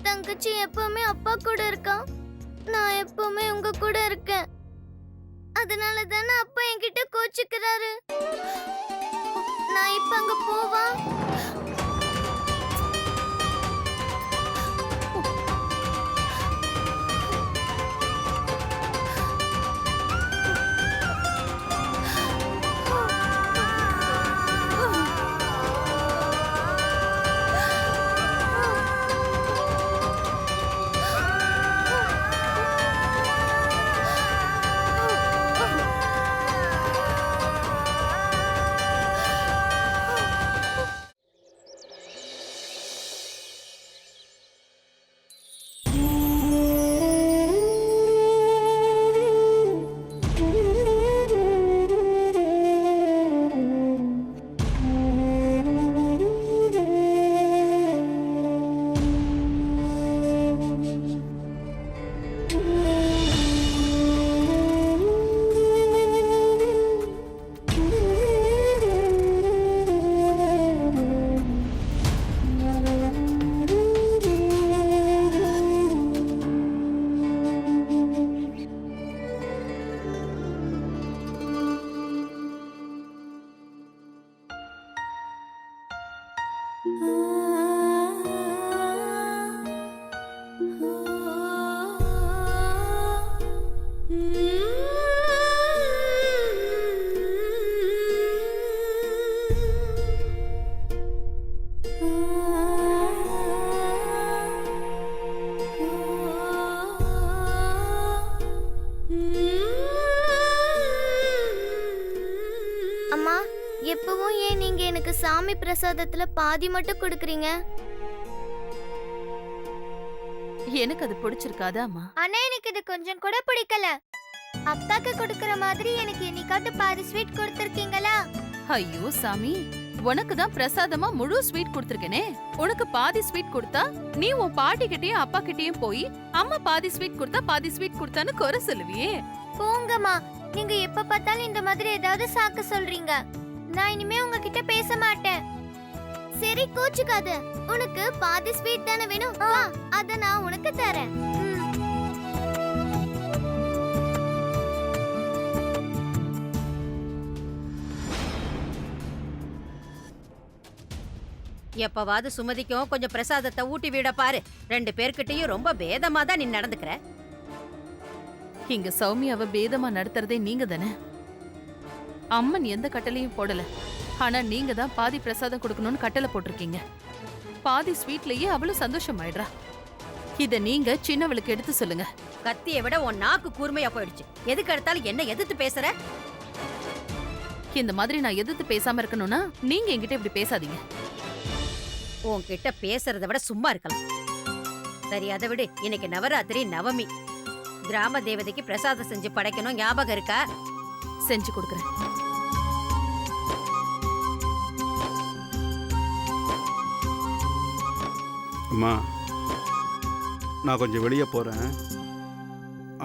தங்கச்சி எப்பவுமே அப்பா கூட இருக்கான். நான் எப்பவுமே உங்க கூட இருக்கேன். அதனால தானே அப்பா என்கிட்ட கோச்சுக்கிறாரு. நான் இப்ப அங்க போவா? சாமி பிரசாதத்துல பாதி மட்டும் கொடுக்குறீங்க? எனக்கு அது பிடிச்சிருக்காதாமா? ஆனா எனக்கு இது கொஞ்சம் கூட பிடிக்கல. அப்பாக்கு கொடுக்கற மாதிரி எனக்கு இன்னைக்காட்டு பாதி ஸ்வீட் கொடுத்திருக்கீங்களா? ஐயோ சாமி, உனக்கு தான் பிரசாதமா முழு ஸ்வீட் கொடுத்திருக்கேனே. உனக்கு பாதி ஸ்வீட் கொடுத்தா நீ உன் பாட்டி கிட்டயும் அப்பா கிட்டயும் போய் அம்மா பாதி ஸ்வீட் கொடுத்தா பாதி ஸ்வீட் கொடுத்தான்னு குறை சொல்லுவியே. போங்கம்மா, நீங்க எப்ப பார்த்தாலும் இந்த மாதிரி ஏதாவது சாக்கு சொல்றீங்க. நான் இனிமே உங்ககிட்ட பேச மாட்டேன். சரி, கோச்சுக்காத. உனக்கு பாதி ஸ்வீட் தானே வேணும்? வா, அத நான் உனக்கு தரேன். எப்பவாவது சுமதிக்கும் கொஞ்சம் பிரசாதத்தை ஊட்டி விட பாரு. 2 பேர்கிட்டயும் ரொம்ப பேதமா தான் நீ நடந்துக்கிற. இங்க சௌமியாவை பேதமா நடத்துறதே நீங்க தானே. அம்மன் எந்த கட்டளையும் போடல, ஆனா நீங்க தான் பாதி பிரசாதம் கொடுக்கணும்னு கட்டளை போட்டிருக்கீங்க. பாதி ஸ்வீட்லயே அவளும் சந்தோஷமாயிடுறா. இத நீங்க சின்னவளுக்கு எடுத்து சொல்லுங்க. கத்தியை விட உன் நாக்கு கூர்மையா போயிடுச்சு. எதுக்கு எடுத்தாலும் என்ன எதிர்த்து பேசுற? இந்த மாதிரி நான் எதிர்த்து பேசாம இருக்கணும்னா நீங்க என்கிட்ட இப்படி பேசாதீங்க. உன்கிட்ட பேசுறத விட சும்மா இருக்கலாம். சரி, அதை விடு. இன்னைக்கு நவராத்திரி நவமி. கிராம தேவதைக்கு பிரசாதம் செஞ்சு படைக்கணும், ஞாபகம் இருக்கா? செஞ்சு கொடுக்குறேன். அம்மா, நான் கொஞ்சம் வெளியே போகிறேன்.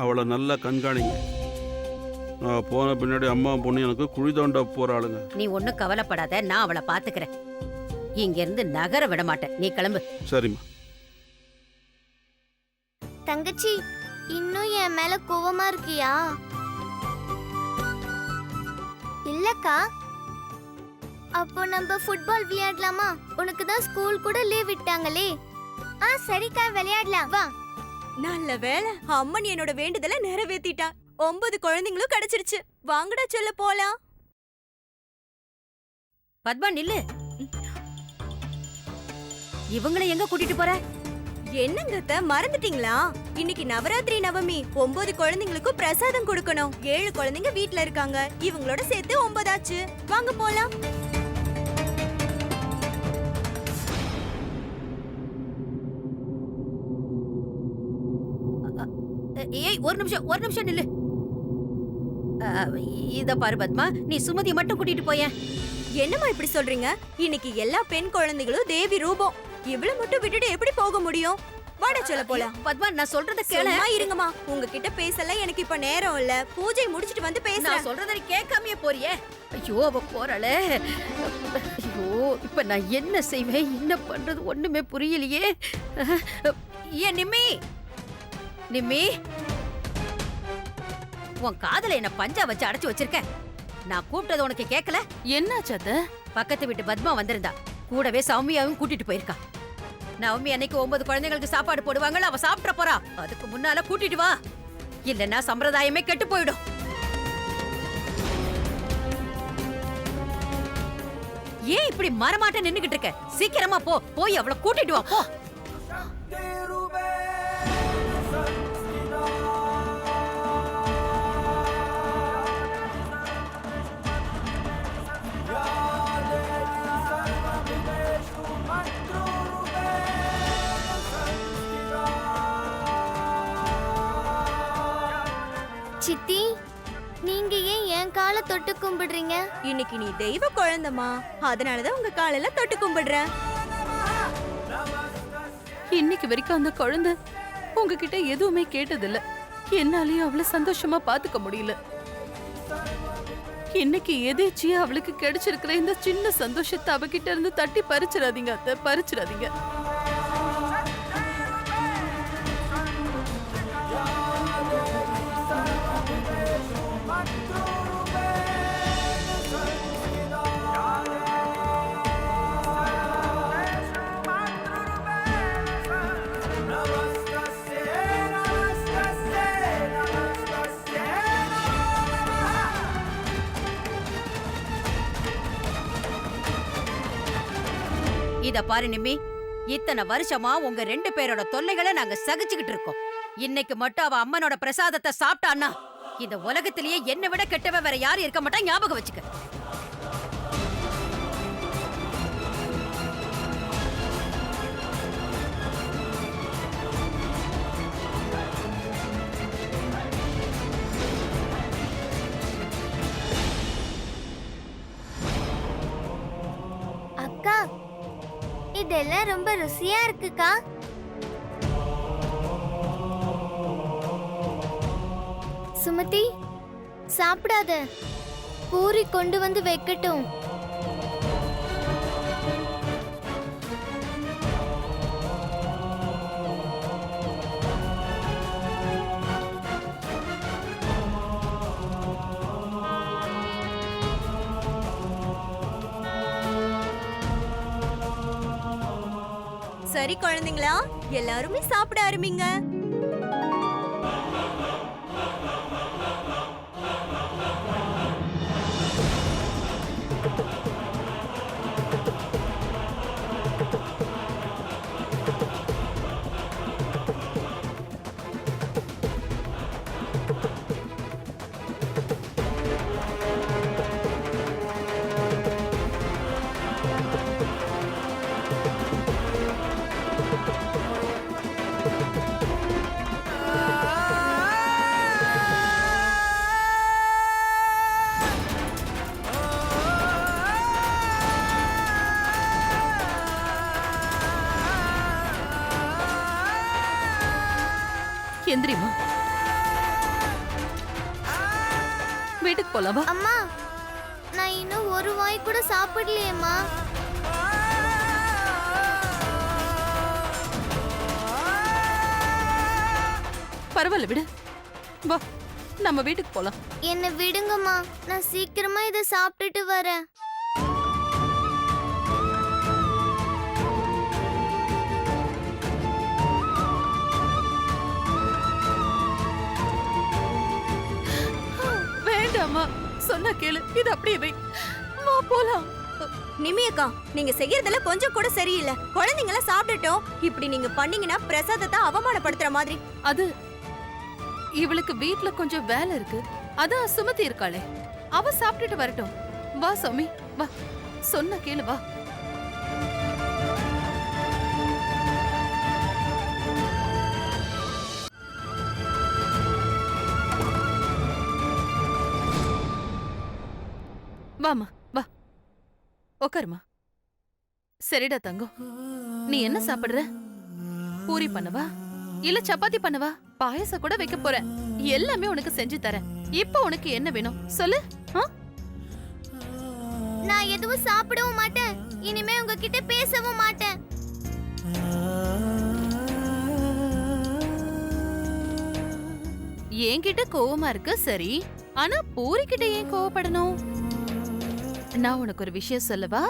அவளை நல்லா கண்காணிங்க. நான் போன பின்னாடி அம்மா பொண்ணு எனக்கு குழி தோண்ட போகிறாளுங்க. நீ ஒன்னும் கவலைப்படாத, நான் அவளை பாத்துக்கிறேன். இங்க இருந்து நகர விட மாட்டேன். நீ கிளம்பு. சரிம்மா. தங்கச்சி, இன்னும் என் மேல கோவமா இருக்கியா? இல்லக்கா. அப்போ நம்ம ஃபுட்பால் விளையாடலாமா? உனக்கு தான் ஸ்கூல் கூட லீவ் விட்டாங்களே. சரிக்கா, விளையாடலாம். வா. நல்ல வேளை, அம்மன் என்னோட வேண்டுதலை நிறைவேத்திட்டா. 9 குழந்தைங்களும் கிடைச்சிருச்சு. வாங்கடா சொல்ல போலாம். பத்மா, நில்லு. இவங்களை எங்க கூட்டிட்டு போற? என்னங்கத்த, மறந்துட்டீங்களா? இன்னைக்கு நவராத்திரி நவமி. 9 குழந்தைங்களுக்கும் பிரசாதம் கொடுக்கணும். 7 குழந்தைங்க வீட்ல இருக்காங்க. இவங்களோட சேர்த்து 9 ஆச்சு. வாங்க போலாம். ஏய், ஒரு நிமிஷம் நில்லு. இத பாரு பத்மா, நீ சுமதி மட்டும் கூட்டிட்டு போயேன். என்னம்மா இப்படி சொல்றீங்க? இன்னைக்கு எல்லா பெண் குழந்தைகளும் தேவி ரூபம். இவ்வளவு மட்டும் விட்டுட்டு எப்படி போக முடியும்? வாடா சொல்ல போலாம். பத்மா, நான் சொல்றத கேளு. சும்மா இருங்கம்மா, உங்ககிட்ட பேசல எனக்கு இப்ப நேரம் இல்ல. பூஜை முடிச்சிட்டு வந்து பேச. நான் சொல்றத நீ கேட்காமயே போறியே. ஐயோ, அவ போறாளே. ஐயோ, இப்ப நான் என்ன செய்வேன், என்ன பண்றது ஒண்ணுமே புரியலையே. ஏன் நிம்மி, உன் காதல என்ன பஞ்சா வச்சு அடைச்சு வச்சிருக்க. நான் கூப்பிட்டது உனக்கு கேட்கல? என்னாச்சு அத்த? பக்கத்து வீட்டு பத்மா வந்திருந்தா. கூடவே சௌமியாவும் கூட்டிட்டு போயிருக்கா. நவமி அன்னைக்கு 9 குழந்தைங்களுக்கு சாப்பாடு போடுவாங்கல்ல, அவ சாப்பிட போறா. அதுக்கு முன்னால கூட்டிட்டு வா, இல்லன்னா சம்பிரதாயமே கெட்டு போயிடும். ஏன் இப்படி மரமாட்ட நின்னுகிட்டு இருக்க? சீக்கிரமா போய் அவளை கூட்டிட்டு வா, போ. சித்தி, நீங்க ஏன் என் காலை தொட்டு கும்பிடுறீங்க? இன்னைக்கு நீ தெய்வ குழந்தைமா, அதனாலதான் உங்க காலையில தொட்டு கும்பிடுறேன். இன்னைக்கு வரைக்கும் அந்த குழந்தை உங்ககிட்ட எதுவுமே கேட்டதில்ல. என்னாலயும் அவளை சந்தோஷமா பாத்துக்க முடியல. இன்னைக்கு எதேச்சியா அவளுக்கு கிடைச்சிருக்கிற இந்த சின்ன சந்தோஷத்தை அவகிட்ட இருந்து தட்டி பறிச்சிடாதீங்க அத்தை, பறிச்சிடாதீங்க. இத பாரு நிம்மி, இத்தனை வருஷமா உங்க 2 பேரோட தொல்லைகளை நாங்க சகிச்சுக்கிட்டு இருக்கோம். இன்னைக்கு மட்டும் அவ அம்மனோட பிரசாதத்தை சாப்பிட்டான்னா இந்த உலகத்திலேயே என்னை விட கெட்டவ வேற யாரும் இருக்க மாட்டா, ஞாபகம் வச்சுக்க. இதெல்லாம் ரொம்ப ருசியா இருக்குக்கா. சுமதி, சாப்பிடாத. பூரி கொண்டு வந்து வைக்கட்டும். சரி குழந்தைங்களா, எல்லாருமே சாப்பிட ஆரம்பிங்க. எந்திரிமா, வீட்டுக்கு போலாமா? அம்மா, நான் இன்னும் ஒரு வாய் கூட சாப்பிடலையேம்மா. பரவாயில்ல விடு, வா நம்ம வீட்டுக்கு போலாம். என்னை விடுங்கம்மா, நான் சீக்கிரமா இதை சாப்பிட்டுட்டு வரேன். வேண்டாமா, சொன்னா கேளு, இது அப்படியே வை. வா போலாம். நிமியக்கா, நீங்க செய்யறதெல்லாம் கொஞ்சம் கூட சரியில்லை. குழந்தைங்கள சாப்பிட்டுட்டோம், இப்படி நீங்க பண்ணீங்கன்னா பிரசாதத்தை அவமானப்படுத்துற மாதிரி. அது இவளுக்கு வீட்ல கொஞ்சம் வேலை இருக்கு, அதான் சுமதி இருக்காளே, அவ சாப்பிட்டுட்டு வரட்டும். வா சௌமி, வா, சொன்ன கேளு, வா. வாமா, வா, உக்காருமா. சரிடா தங்கம், நீ என்ன சாப்பிடுற? பூரி பண்ணவா இல்ல சப்பாத்தி பண்ணவா? பாயசம் கூட வைக்க போறேன், எல்லாமே உனக்கு செஞ்சு தரேன். இப்போ உனக்கு என்ன வேணும் சொல்லு. நான் எதுவும் சாப்பிடவும் மாட்டேன், இனிமே உங்ககிட்ட பேசவும் மாட்டேன். என்கிட்ட கோவமா இருக்கு சரி, ஆனா பூரி கிட்ட ஏன் கோவப்படணும்? நான் உனக்கு ஒரு விஷயம் சொல்லவா?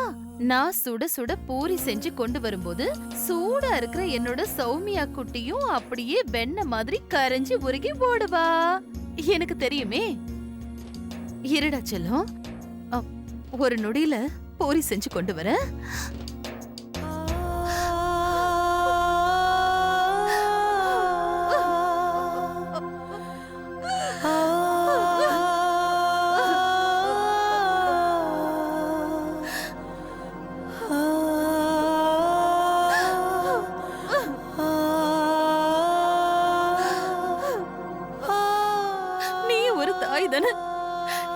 நான் சுட சுட பூரி செஞ்சு கொண்டு வரும்போது சூடா இருக்கிற என்னோட சௌமியா குட்டியும் அப்படியே வெண்ணெய் மாதிரி கரைஞ்சு உருகி ஓடுவா. எனக்கு தெரியுமே. இருடா செல்லம், ஒரு நொடியில பூரி செஞ்சு கொண்டு வர.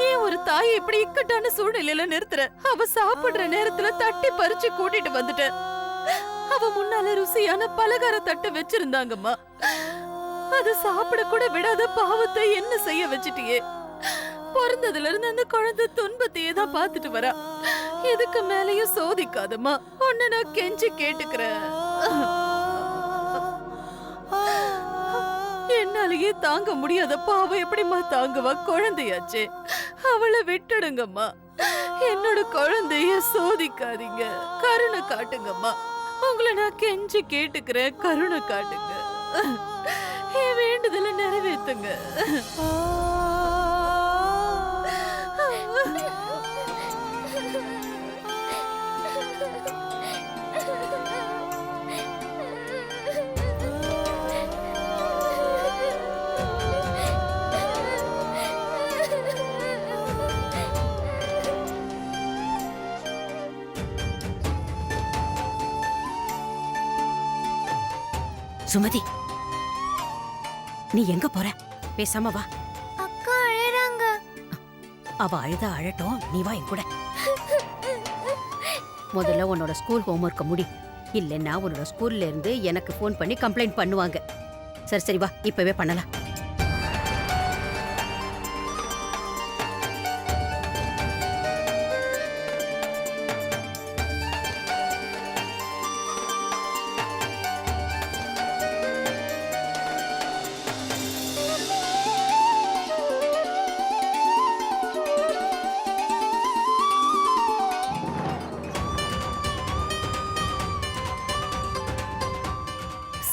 ஏன் ஒரு தாய் இப்படி இக்கட்டான சூழ்நிலையில நிறுத்துற? அவ சாப்பிடுற நேரத்துல தட்டி பறிச்சு கூட்டிட்டு வந்துட்ட. அவ முன்னால ருசியான பலகார தட்டு வச்சிருந்தாங்கம்மா, அது சாப்பிட கூட விடாத பாவத்தை என்ன செய்ய வச்சிட்டியே? பிறந்ததுல இருந்து அந்த குழந்தை துன்பத்தையே தான் பாத்துட்டு வரா. இதுக்கு மேலயும் சோதிக்காதம்மா, உன்னை நான் கெஞ்சி கேட்டுக்கிறேன். என்னாலேயே தாங்க முடியாத பாவம் எப்படிம்மா தாங்குவா? குழந்தையாச்சே, அவளை விட்டுடுங்கம்மா. என்னோட குழந்தைய சோதிக்காதீங்க, கருணை காட்டுங்கம்மா. உங்களை நான் கெஞ்சி கேட்டுக்கிறேன், கருணை காட்டுங்க. என் வேண்டுதலை நிறைவேத்துங்க. சுமதி, நீ எங்க போற? பேசாம வா. அக்கா அழறாங்க. அவ அழுதா அழட்டும், நீ வா என் கூட. முதல்ல உன்னோட ஸ்கூல் ஹோம்வொர்க்க முடி. இல்லைன்னா உன்னோட ஸ்கூல்ல இருந்து எனக்கு ஃபோன் பண்ணி கம்ப்ளைண்ட் பண்ணுவாங்க. சரி சரி வா, இப்பவே பண்ணலாம்.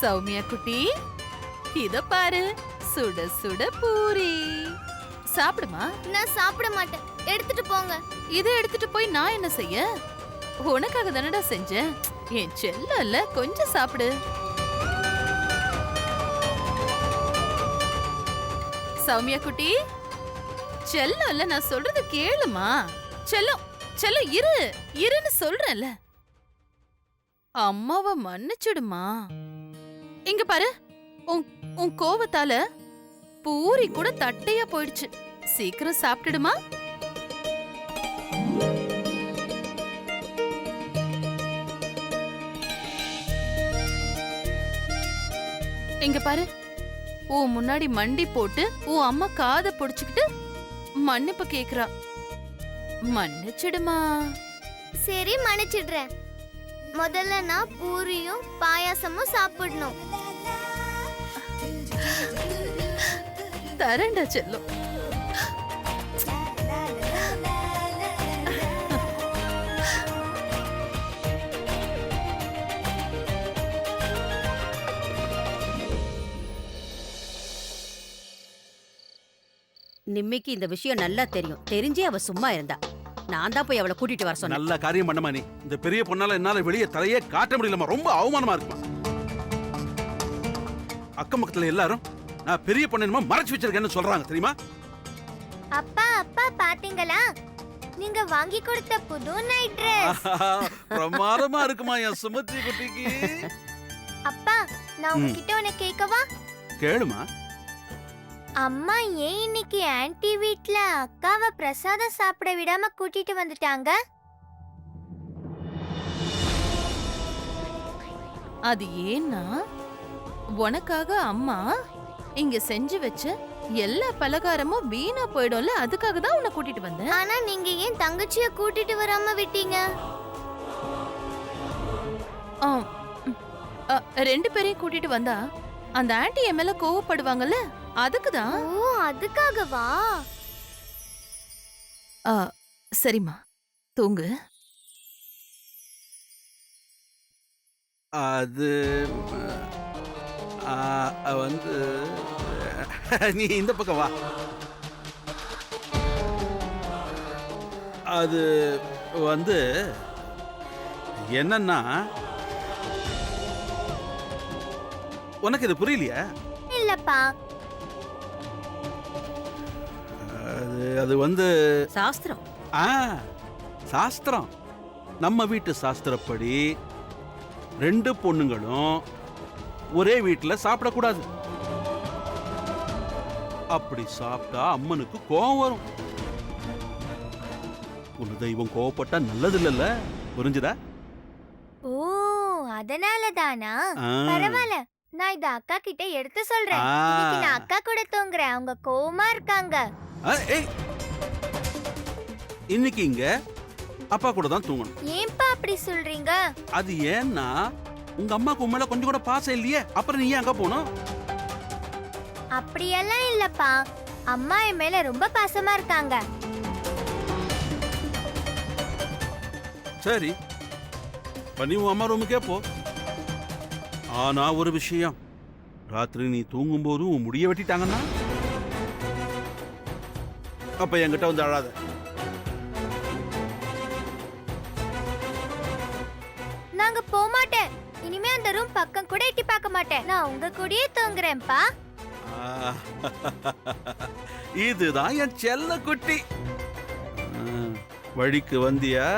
சௌமியா குட்டி, இத பாரு, சுட சுட பூரி. சாப்பிடுமா. நான் சாப்பிட மாட்டேன், எடுத்துட்டு போங்க. இதை எடுத்துட்டு போய் நான் என்ன செய்ய? உனக்காக தானடா செஞ்சேன். என் செல்லல, கொஞ்சம் சாப்பிடு. சௌமியா குட்டி, செல்லல, நான் சொல்றது கேளுமா. செல்லம் செல்லம், இருன்னு சொல்றேன்ல. அம்மாவை மன்னிச்சிடுமா. இங்க பாரு, உன் கோவத்தால பூரி கூட தட்டையா போயிடுச்சு. சீக்கிரம் சாப்பிட்டுடுமா. இங்க பாரு, உன் முன்னாடி மண்டி போட்டு உன் அம்மா காதை புடிச்சுக்கிட்டு மன்னிப்பு கேக்குறா. மன்னிச்சிடுமா. சரி, மன்னிச்சிடுறேன். முதல்ல நான் பூரியும் பாயாசமும் சாப்பிடணும். தரேன்டா செல்லம். நிம்மிக்கு இந்த விஷயம் நல்லா தெரியும். தெரிஞ்சே அவ சும்மா இருந்தா. நான் தான் போய் அவளை கூட்டிட்டு வர சொன்னேன். நல்ல காரியம் பண்ணமா நீ. இந்த பெரிய பொண்ணால என்னால வெளியே தலையே காட்ட முடியலமா. ரொம்ப அவமானமா இருக்குமா. அக்கம் பக்கத்துல எல்லாரும் நான் பெரிய பொண்ணு மறைச்சு வச்சிருக்கேன்னு சொல்றாங்க தெரியுமா. அப்பா அப்பா, பாத்தீங்களா, நீங்க வாங்கி கொடுத்த புது நைட் Dress. பிரமாதமா இருக்குமா என் சுமதி குட்டிக்கு. அப்பா, நான் உங்ககிட்ட ஒன்னு கேட்கவா? கேளுமா. அம்மா ஏன் இன்னைக்கு ஆன்ட்டி வீட்ல அக்காவை பிரசாதம் சாப்பிட விடாம கூட்டிட்டு வந்துட்டாங்க? அது ஏன்னா, உனக்காக அம்மா இங்க செஞ்சு வச்ச எல்லா பலகாரமும் வீணா போயிடும்ல, அதுக்காக தான் உன்னை கூட்டிட்டு வந்தேன். ஆனா நீங்க ஏன் தங்கச்சிய கூட்டிட்டு வராம விட்டீங்க? ரெண்டு பேரையும் கூட்டிட்டு வந்தா அந்த ஆன்ட்டி என் மேல கோவப்படுவாங்கல்ல, அதுக்குதான். ஓ, அதுக்காகவா? சரிம்மா, தூங்கு. அது வந்து நீ இந்த பக்கம் வா. அது வந்து என்னன்னா, உனக்கு இது புரியலையா? இல்லப்பா. அது வந்து சாஸ்திரம். சாஸ்திரம். நம்ம வீட்டு சாஸ்திரப்படி ரெண்டு பொண்ணுங்களும் ஒரே வீட்டுல சாப்பிடக்கூடாது. அப்படி சாப்பிட்டா அம்மனுக்கு கோபம் வரும். உன் தெய்வம் கோவப்பட்டா நல்லது இல்லல்ல, புரிஞ்சுதா? ஓ, அதனாலதானா? பரவாயில்ல, நான் இத அக்கா கிட்ட எடுத்து சொல்றேன். இன்னைக்கு நான் அக்கா கூட தூங்குறேன், அவங்க கோவமா இருக்காங்க. இன்னைக்கு இங்க அப்பா கூட தான் தூங்கணும். ஏன்பா அப்படி சொல்றீங்க? அது ஏன்னா உங்க அம்மாக்கு உன் மேல கொஞ்சம் கூட பாசம் இல்லையே, அப்புறம் நீ ஏன் அங்க போகணும்? அப்படியெல்லாம் இல்லப்பா, அம்மா என் மேல ரொம்ப பாசமா இருக்காங்க. சரி, பண்ணி உன் அம்மா ரூமுக்கே போ. ஆனா ஒரு விஷயம், ராத்திரி நீ தூங்கும் போது உன் முடிய வெட்டிட்டாங்கன்னா அப்ப என்கிட்ட வந்து அழாத. நாங்க போக மாட்டேன். இனிமே அந்த ரூம் பக்கம் கூட எட்டி பார்க்க மாட்டேன். நான் உங்க கூடயே தூங்குறேன்ப்பா. இதுதான் என் செல்ல குட்டி. வழிக்கு வந்தியா?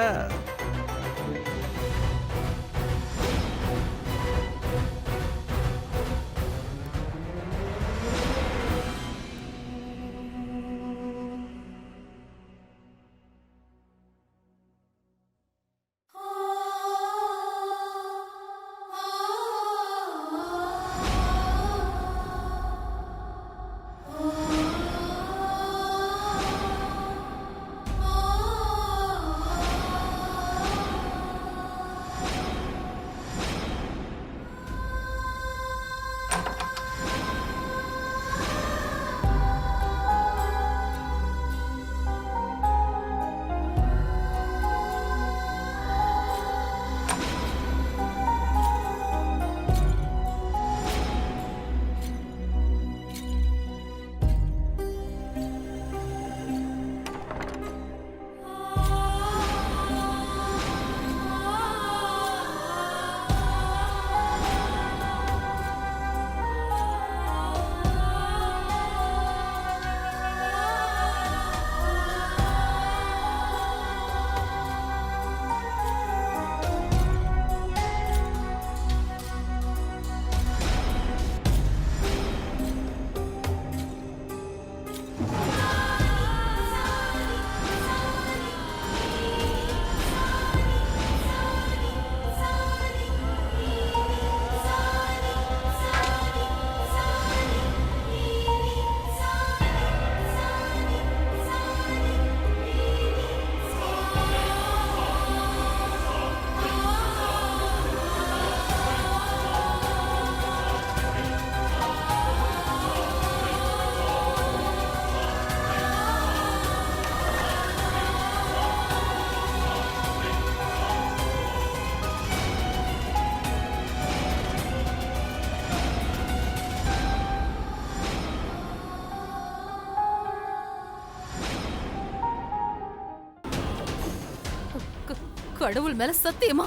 கடவுள் மேல சத்தியமா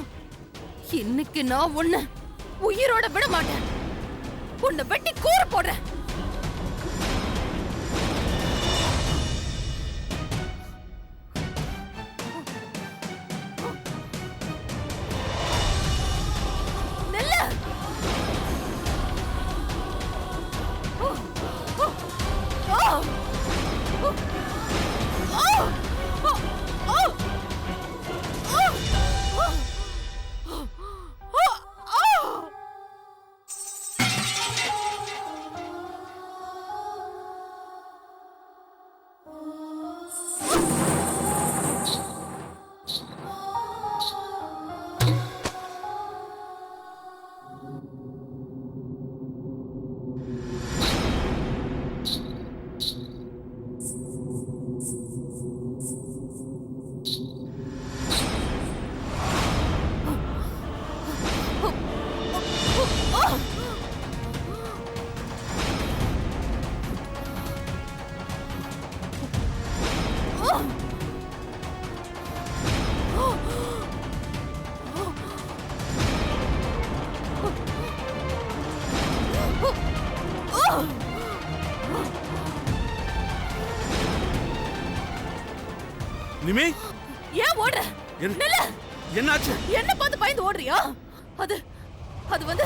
இன்னைக்கு நான் உன்னை உயிரோட விட மாட்டேன். உன்னை வெட்டி கூறு போடுறேன். நெல்லு. நிமி, ஏன் ஓடுற? நெல்லு. என்னாச்சு? என்ன பார்த்து பயந்து ஓடுறியா? அது அது வந்து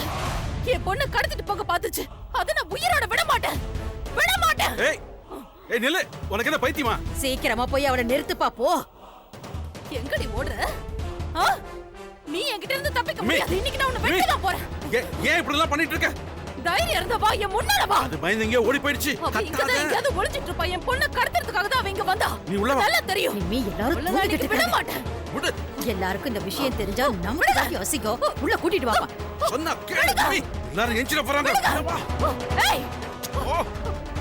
என் பொண்ணு கடத்திட்டு போக பாத்துச்சு. அத நான் உயிரோட விட மாட்டேன். விட மாட்டேன். ஏய் ஏய் நில்லு. உனக்கு என்ன பைத்தியமா? சீக்கிரமா போய் அவளை நிறுத்துப்பா போ. எங்கடி ஓடுற? நீ என்கிட்ட இருந்து தப்பிக்க முடியாது. இன்னைக்கு நான் உன்னை வெட்ட தான் போறேன். ஏன் இப்படி எல்லாம் பண்ணிட்டு இருக்க? தைரியம் இருந்தா வா, என் முன்னால வா. அது பயந்து எங்கேயோ ஓடி போயிடுச்சு. இங்கதான் எங்கயாவது ஒளிஞ்சிட்டு இருப்பா. என் பொண்ணு கடத்துறதுக்காக தான் அவ இங்க வந்தா. நீ உள்ள வா. நல்லா தெரியும். நிம்மி, எல்லாரும் தூங்கிட்டு விட இருக்காங்க. மாட்டேன். விடு. எல்லாருக்கும் இந்த விஷயம் தெரிஞ்சா நமக்கு தான் யோசிக்கும். உள்ள கூட்டிட்டு வாப்பா. சொன்னா கேளு நிமி. எல்லாரும் எஞ்சிர போறாங்க. வா. ஏய், ஓ,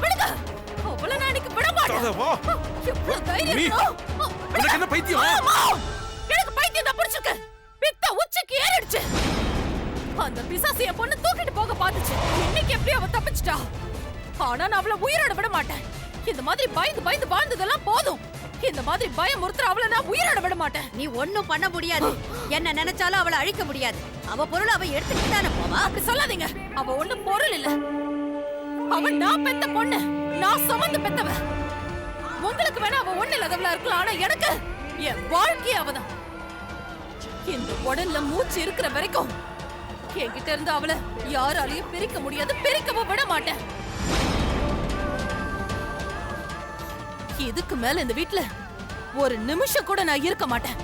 விடுங்க. அவள நான் இன்னைக்கு விட மாட்டேன். வா. எவ்வளவு தைரியம் நிமி, இருக்கா? உனக்கு என்ன பைத்தியம்? ஆமா. எனக்கு பைத்தியம் தான் பிடிச்சிருக்கு. பித்த உச்சிக்கு ஏறிடுச்சு. அந்த பிசாசு என் பொண்ணு தூக்கிட்டு போக பாத்துச்சு. இன்னைக்கு எப்படி அவ தப்பிச்சிட்டா? ஆனா நான் அவளை உயிரோட விட மாட்டேன். இந்த மாதிரி பயந்து பயந்து வாழ்ந்ததெல்லாம் போதும். இந்த மாதிரி பயமுறுத்துற அவளை நான் உயிரோட விட மாட்டேன். நீ ஒண்ணும் பண்ண முடியாது. என்ன நினைச்சாலும் அவளை அழிக்க முடியாது. அவ பொருள் அவ எடுத்துக்கிட்டு தானே போவா. அப்படி சொல்லாதீங்க. அவ ஒண்ணும் பொருள் இல்ல. அவ நான் பெத்த பொண்ணு. நான் சுமந்து பெத்தவ. உங்களுக்கு வேணா அவ ஒண்ணு இல்லாதவளா இருக்கலாம். ஆனா எனக்கு என் வாழ்க்கை அவதான். இந்த உடல்ல மூச்சு இருக்கிற வரைக்கும் என்கிட்ட இருந்து அவளை யாராலையும் பிரிக்க முடியாது. பிரிக்கவும் விட மாட்டேன். இதுக்கு மேல இந்த வீட்ல ஒரு நிமிஷம் கூட நான் இருக்க மாட்டேன்.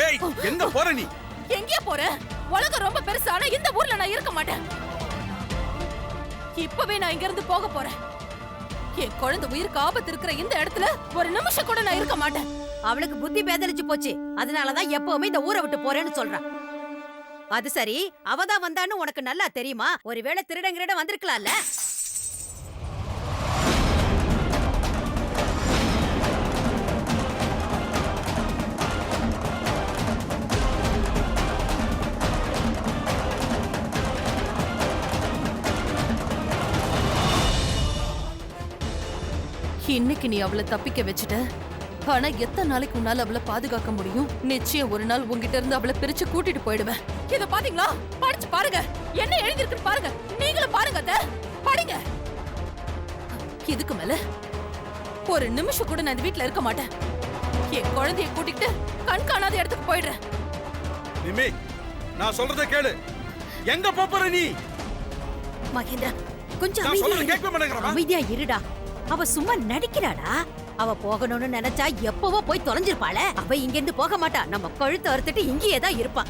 ஏய், எங்க போற நீ? எங்கே போற? உலகம் ரொம்ப பெருசு. ஆனா இந்த ஊர்ல நான் இருக்க மாட்டேன். இப்பவே நான் இங்க இருந்து போக போறேன். என் குழந்தை உயிருக்கு ஆபத்து இருக்கிற இந்த இடத்துல ஒரு நிமிஷம் கூட நான் இருக்க மாட்டேன். அவளுக்கு புத்தி பேதலிச்சு போச்சு. அதனாலதான் எப்பவுமே இந்த ஊரை விட்டு போறேன்னு சொல்றா. அது சரி, அவதான் வந்தான்னு உனக்கு நல்லா தெரியுமா? ஒருவேளை திருடங்கிரிடம் வந்திருக்கலாம்ல. இன்னைக்கு நீ அவளை தப்பிக்க வச்சுட்ட. ஆனா எத்தனை நாளைக்கு உன்னால அவளை பாதுகாக்க முடியும்? நிச்சயம் ஒரு நாள் உங்ககிட்ட இருந்து அவளை பிரிச்சு கூட்டிட்டு போயிடுவேன். இத பாத்தீங்களா? படிச்சு பாருங்க. என்ன எழுதிருக்குன்னு பாருங்க. நீங்களும் பாருங்க அத்தை. படிங்க. இதுக்கு மேல ஒரு நிமிஷம் கூட நான் இந்த வீட்ல இருக்க மாட்டேன். என் குழந்தைய கூட்டிட்டு கண் காணாத இடத்துக்கு போயிடுறேன். நிமி, நான் சொல்றத கேளு. எங்க போற நீ? மகேந்திரா, கொஞ்சம் நான் சொல்றது அமைதியா கேட்க மாட்டேங்கறமா? அமைதியா இருடா. அவ சும்மா நடிக்கிறாடா. அவ போகணும்னு நினைச்சா எப்பவோ போய் தொலைஞ்சிருப்பாள. அவ இங்க இருந்து போக மாட்டா. நம்ம கழுத்து அறுத்துட்டு இங்கேயே தான் இருப்பா.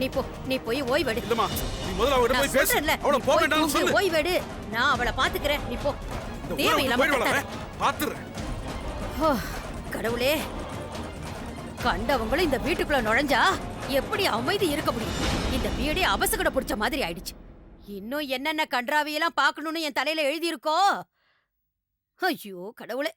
நீ போய் ஓய்வெடு. இல்லம்மா, நீ முதல்ல அவகிட்ட போய் பேசு. அவள போக வேண்டாம்னு சொல்லு. ஓய்வெடு. நான் அவளை பாத்துக்கிறேன். நீ போ. தேவையில்லாம பாத்துறேன். கடவுளே, கண்டவங்களும் இந்த வீட்டுக்குள்ள நுழைஞ்சா எப்படி அமைதி இருக்க முடியும்? இந்த வீடே அபசகட பிடிச்ச மாதிரி ஆயிடுச்சு. இன்னும் என்னென்ன கன்றாவியெல்லாம் பார்க்கணும்னு என் தலையில எழுதியிருக்கோ? ஐயோ கடவுளே.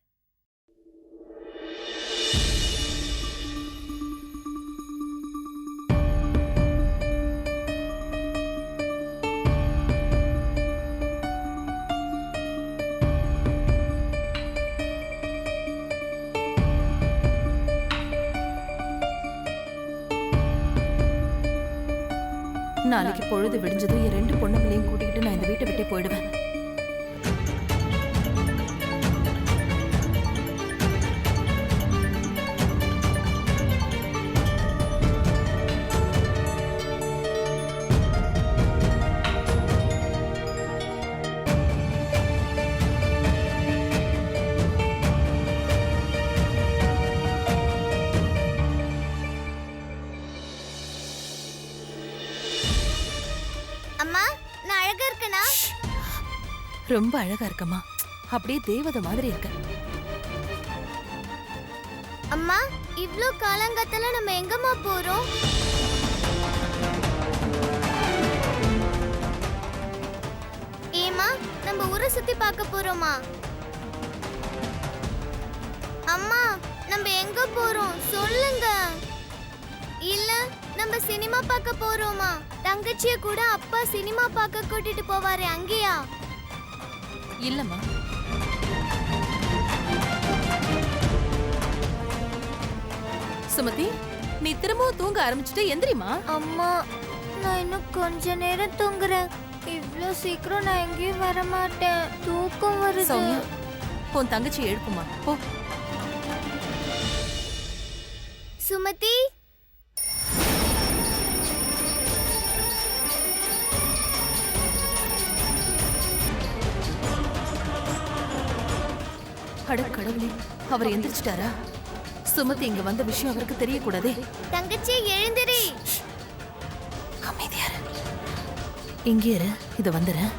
நாளைக்கு பொழுது விடிஞ்சதும் என் 2 பொண்ணுங்களையும் கூட்டிக்கிட்டு நான் இந்த வீட்டை விட்டே போயிடுவேன். அம்மா நான் அழகா இருக்கேனா? ரொம்ப அழகா இருக்கம்மா. அப்படியே தேவதை மாதிரி இருக்க. அம்மா இவ்ளோ காலங்கத்துல நம்ம எங்கம்மா போறோம்? ஏமா நம்ம ஊரை சுத்தி பார்க்க போறோமா? அம்மா நம்ம எங்க போறோம் சொல்லுங்க. இல்ல நம்ம சினிமா பார்க்க போறோமா? தங்கச்சிய கூட அப்பா சினிமா பார்க்க கூட்டிட்டு போவாரே அங்கேயா? இல்லம்மா, சுமதி நீ திரும்பவும் தூங்க ஆரம்பிச்சுட்டு எந்திரிமா. அம்மா நான் இன்னும் கொஞ்ச நேரம் தூங்குறேன். இவ்ளோ சீக்கிரம் நான் எங்கேயும் வர மாட்டேன். தூக்கம் வருது. சௌமியா, உன் தங்கச்சி எழுப்புமா போ. சுமதி அட கடவுளே, அவர் எந்திரிச்சிட்டாரா? சுமதி இங்க வந்த விஷயம் அவருக்கு தெரியக்கூடாதே. தங்கச்சி எழுந்திரி. அமைதியா இரு. இங்கே இரு, இத வந்துறேன்.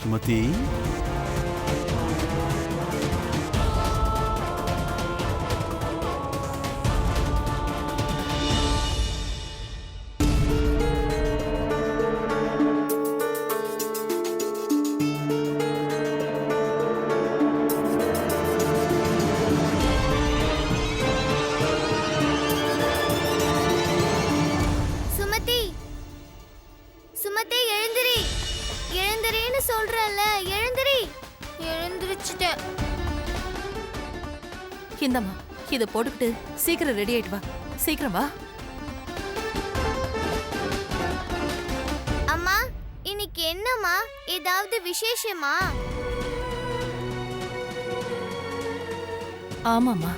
சுமதி, சுமதி சுமதி எழுந்திரி. எழுந்திரின்னு சொல்றல, எழுந்திரி. எழுந்திருச்சிட்டேன். இந்தம்மா, இத போட்டுக்கிட்டு சீக்கிரம் ரெடி ஆயிட்டு வா. சீக்கிரம் வா. அம்மா இன்னைக்கு என்னம்மா? ஏதாவது விசேஷமா? ஆமாம்மா,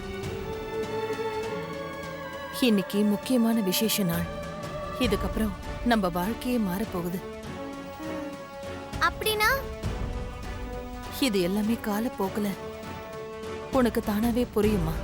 இன்னைக்கு முக்கியமான விசேஷ நாள். இதுக்கப்புறம் நம்ம வாழ்க்கையே மாறப்போகுது. அப்படின்னா இது எல்லாமே காலப்போக்குல உனக்கு தானாவே புரியுமா?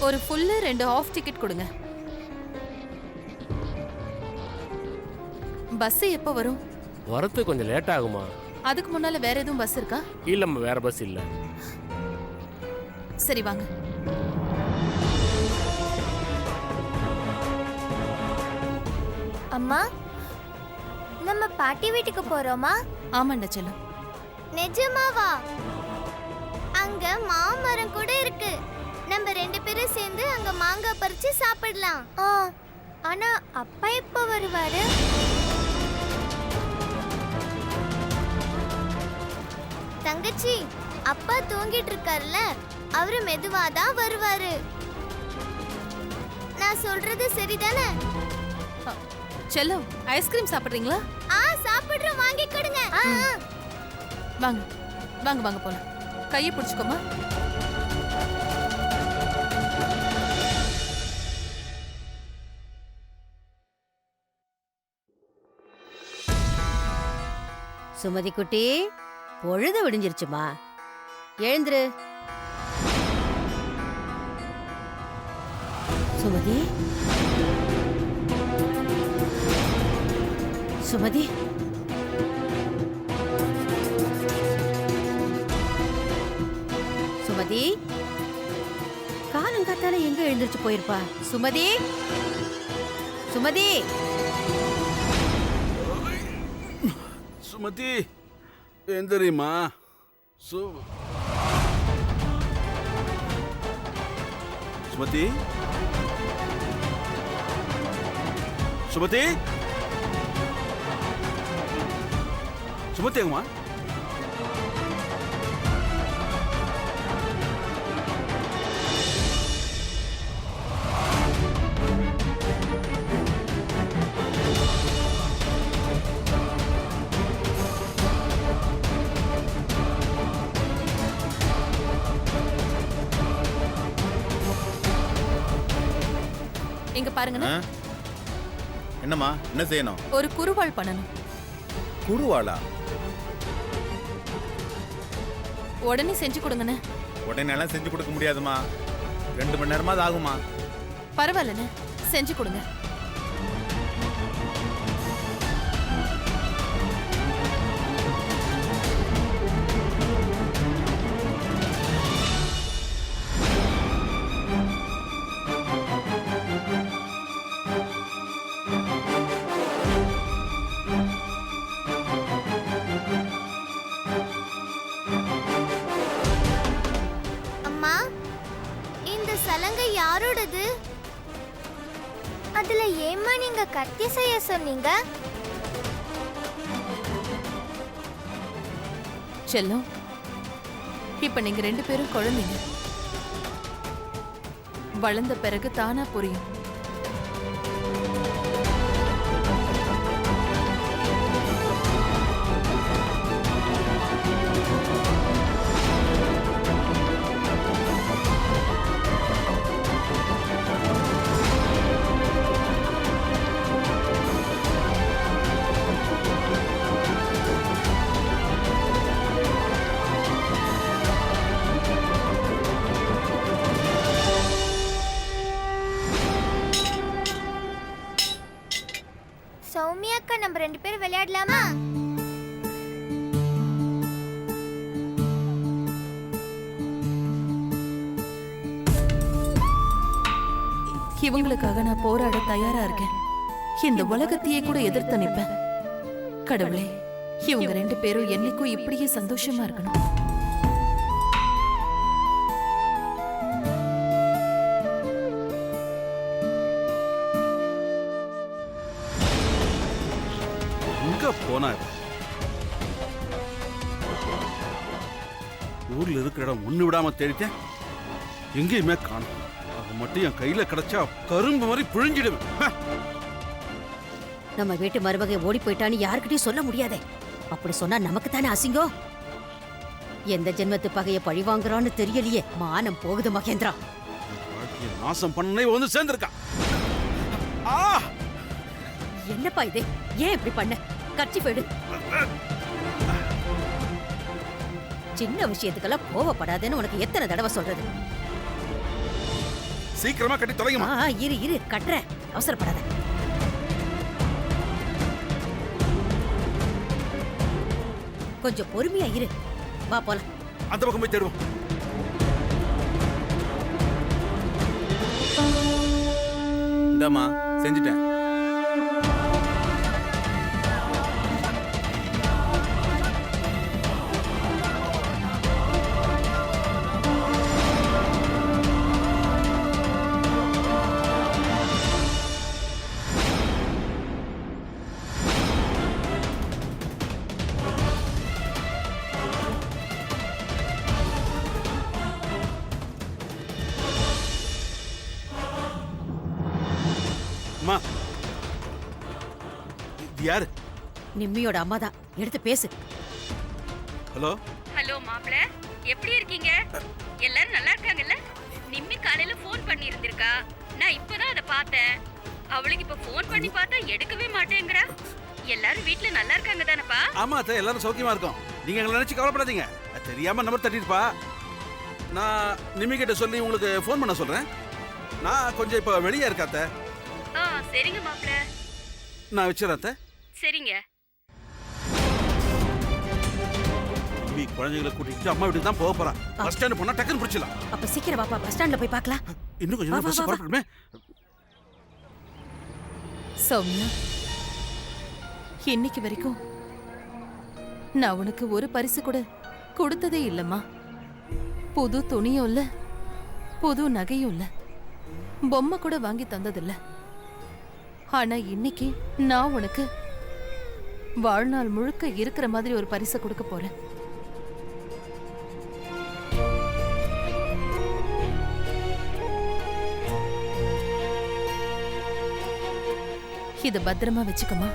ஒரு ஃபுல்லு 2 ஆஃப் டிக்கெட் கொடுங்க. பஸ் எப்போ வரும்? வரது கொஞ்சம் லேட் ஆகுமா? அதுக்கு முன்னால வேற எதுவும் பஸ் இருக்கா? இல்லம்மா, வேற பஸ் இல்ல. சரி வாங்க. அம்மா, நம்ம பாட்டி வீட்டுக்கு போறோமா? ஆமாண்டா செல்லம். நிஜமாவா? அங்க மாமரம் கூட இருக்கு. நம்ம 2 பேரும் சேர்ந்து அங்க மாங்காய் பறிச்சு சாப்பிடலாம். ஆனா அப்பா எப்ப வருவாரு? தங்கச்சி, அப்பா தூங்கிட்டு இருக்காருல்ல, அவரு மெதுவாதான் வருவாரு. நான் சொல்றது சரிதானே? செல்லம், ஐஸ்கிரீம் சாப்பிடுறீங்களா? சாப்பிடுறோம், வாங்கி கொடுங்க. வாங்க வாங்க வாங்க போலாம். கையை பிடிச்சுக்கோமா. சுமதி குட்டி, பொழுது விடிஞ்சிருச்சுமா, எழுந்துரு. சுமதி, சுமதி, சுமதி, காலங்காத்தால எங்க எழுந்திருச்சு போயிருப்பா? சுமதி, சுமதி, சுமதி எந்திரிமா. சுமதி, சுமதி, சுமதி எங்கம்மா? இங்க பாருங்க. என்னம்மா, என்ன செய்யணும்? ஒரு குறுவாள் பண்ணணும். குருவாளா? உடனே செஞ்சு கொடுங்கண்ணே. உடனே எல்லாம் செஞ்சு கொடுக்க முடியாதுமா, 2 மணி நேரமா ஆகுமா? பரவாயில்லண்ணே, செஞ்சு கொடுங்க. அம்மா, இந்த சலங்கை யாரோடது? அதுல ஏம்மா நீங்க கத்தி செய்ய சொன்னீங்க? செல்லம், இப்ப நீங்க 2 பேரும் குழந்தைங்க. வளர்ந்த பிறகு தானா புரியும். சௌமியாக்கா, நம்ம 2 பேரும் விளையாடலாமா? இவங்களுக்காக நான் போராட தயாரா இருக்கேன். இந்த உலகத்தையே கூட எதிர்த்து நிப்பேன். கடவுளே, இவங்க 2 பேரும் என்னைக்கும் இப்படியே சந்தோஷமா இருக்கணும். எங்க போனாரு? ஊர்ல இருக்கிற இடம் ஒண்ணு விடாம தேடிட்டேன், எங்கேயுமே காணும். அவ மட்டும் என் கையில கிடைச்சா கரும்பு மாதிரி பிழிஞ்சிடுவேன். நம்ம வீட்டு மருமகை ஓடி போயிட்டான்னு யாருக்கிட்டையும் சொல்ல முடியாதே. அப்படி சொன்னா நமக்கு தானே அசிங்கம். எந்த ஜென்மத்து பகைய பழி வாங்குறான்னு தெரியலையே. மானம் போகுது மகேந்திரா. வாழ்க்கையை நாசம் பண்ணே வந்து சேர்ந்திருக்கா. என்னப்பா இது? ஏன் இப்படி பண்ண? கட்சி போயிடு. சின்ன விஷயத்துக்கெல்லாம் கோவப்படாதேன்னு உனக்கு எத்தனை தடவை சொல்றது? சீக்கிரமா கட்டி தொலைங்கம்மா. இரு இரு கட்டுறேன், அவசரப்படாத. கொஞ்சம் பொறுமையா இரு, வா போலாம். அந்த பக்கம் போய் தேடுவோம். இந்தாம்மா செஞ்சுட்டேன். அம்மா, இது யாரு? நிம்மியோட அம்மா தான், எடுத்து பேசு. ஹலோ ஹலோ மாப்ள, எப்படி இருக்கீங்க? எல்லாரும் நல்லா இருக்காங்கல்ல? நிம்மி காலையில ஃபோன் பண்ணி இருந்திருக்கா. நான் இப்பதான் அதை பார்த்தேன். அவளுக்கு இப்ப ஃபோன் பண்ணி பார்த்தா எடுக்கவே மாட்டேங்கறா. எல்லாரும் வீட்ல நல்லா இருக்காங்க தானப்பா? ஆமா அத்தை, எல்லாரும் சௌக்கியமா இருக்கோம். நீங்க எங்களை நினைச்சு கவலைப்படாதீங்க. அது தெரியாம நம்பர் தட்டிருப்பா. நான் நிம்மி கிட்ட சொல்லி உங்களுக்கு ஃபோன் பண்ண சொல்றேன். நான் கொஞ்சம் இப்ப வெளியே இருக்கேன் அத்தை. சரிங்க மாப்ள. நான் வச்சிடறேன் அத்தை. சரிங்க. நிம்மி குழந்தைகளை கூட்டிட்டு அம்மா வீட்டுக்கு தான் போக போறா. பஸ் ஸ்டாண்ட் போனா டக்குன்னு பிடிச்சலாம். அப்ப சீக்கிரம் வாப்பா, பஸ் ஸ்டாண்ட்ல போய் பார்க்கலாம். இன்னும் கொஞ்சம் பஸ் புறப்படணுமே. சௌமியா, இன்னைக்கு வரைக்கும் நான் உனக்கு ஒரு பரிசு கூட கொடுத்ததே இல்லம்மா. புது துணியும் இல்ல, புது நகையும் இல்ல, பொம்மை கூட வாங்கி தந்ததில்ல. ஆனா இன்னைக்கு நான் உனக்கு வாழ்நாள் முழுக்க இருக்கிற மாதிரி ஒரு பரிசை கொடுக்க போறேன். இத பத்திரமா வச்சுக்கமா.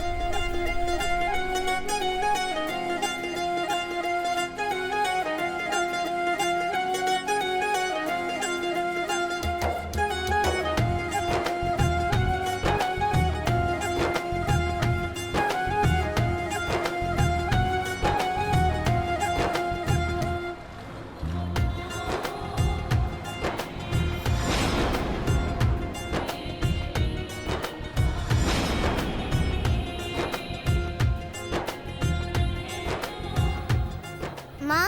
மா,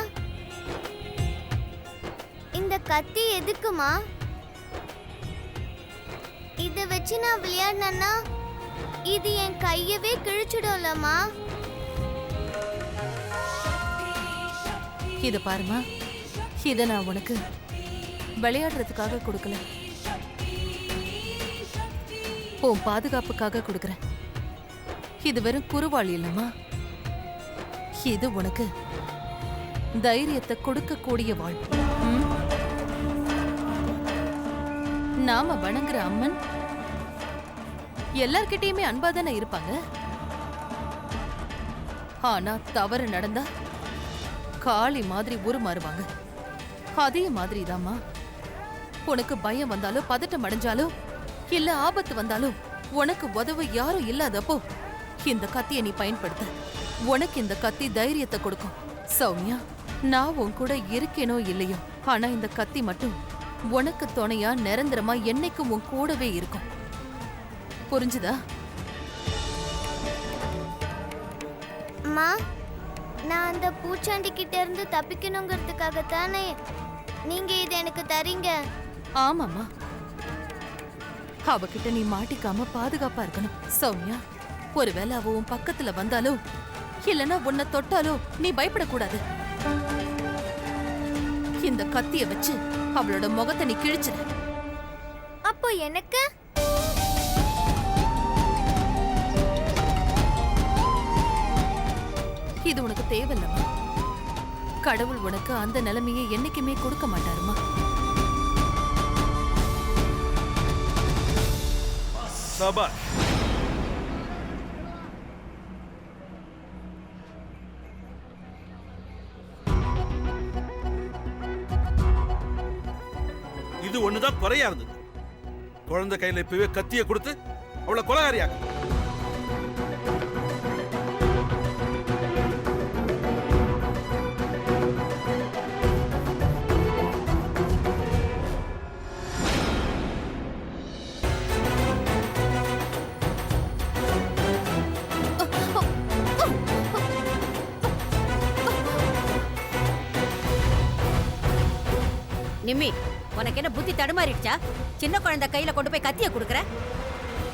இந்த கத்தி எதுக்குமா? இத வச்சு நான் விளையாடினா இது என் கையவே கிழிச்சிடும்லம்மா. இத பாருமா, இத நான் உனக்கு விளையாடுறதுக்காக கொடுக்கல, உன் பாதுகாப்புக்காக கொடுக்கறேன். இது வெறும் குறுவாளி இல்லம்மா, இது உனக்கு தைரியத்தை கொடுக்கக்கூடிய வாழ். நாம வணங்குற அம்மன் எல்லார்கிட்டயுமே அன்பாதானே இருப்பாங்க. ஆனா தவறு நடந்தா காளி மாதிரி உருமாறுவாங்க. அதே மாதிரிதாம்மா, உனக்கு பயம் வந்தாலோ பதட்டம் அடைஞ்சாலோ இல்ல ஆபத்து வந்தாலோ உனக்கு உதவ யாரும் இல்லாதப்போ இந்த கத்தியை நீ பயன்படுத்த. உனக்கு இந்த கத்தி தைரியத்தை கொடுக்கும். சௌமியா, நான் உன் கூட இருக்கேனோ இல்லையோ, ஆனா இந்த கத்தி மட்டும் உனக்கு துணையா நிரந்தரமா என்னைக்கும் உன் கூடவே இருக்கும். புரிஞ்சுதா? அம்மா, நான் அந்த பூச்சாண்டி கிட்ட இருந்து தப்பிக்கணுங்கிறதுக்காக தானே நீங்க இதை எனக்கு தரீங்க? ஆமாம்மா, அவகிட்ட நீ மாட்டிக்காம பாதுகாப்பா இருக்கணும். சௌமியா, ஒருவேளை அவ உன் பக்கத்துல வந்தாலோ இல்லனா உன்னை தொட்டாலோ நீ பயப்படக்கூடாது. இந்த கத்திய வச்சு அவளோட முகத்தை நீ கிழிச்சிட. அப்போ எனக்கு இது உனக்கு தேவையில்லம்மா. கடவுள் உனக்கு அந்த நிலைமையை என்னைக்குமே கொடுக்க மாட்டாருமா. சபாஷ். இது ஒண்ணுதான் குறையா இருந்தது. குழந்தை கையில இப்பவே கத்திய கொடுத்து அவளை கொலைகாரியாக்கு. நிம்மி, உனக்கு என்ன புத்தி தடுமாறிடுச்சா? சின்ன குழந்தை கையில கொண்டு போய் கத்திய குடுக்குற?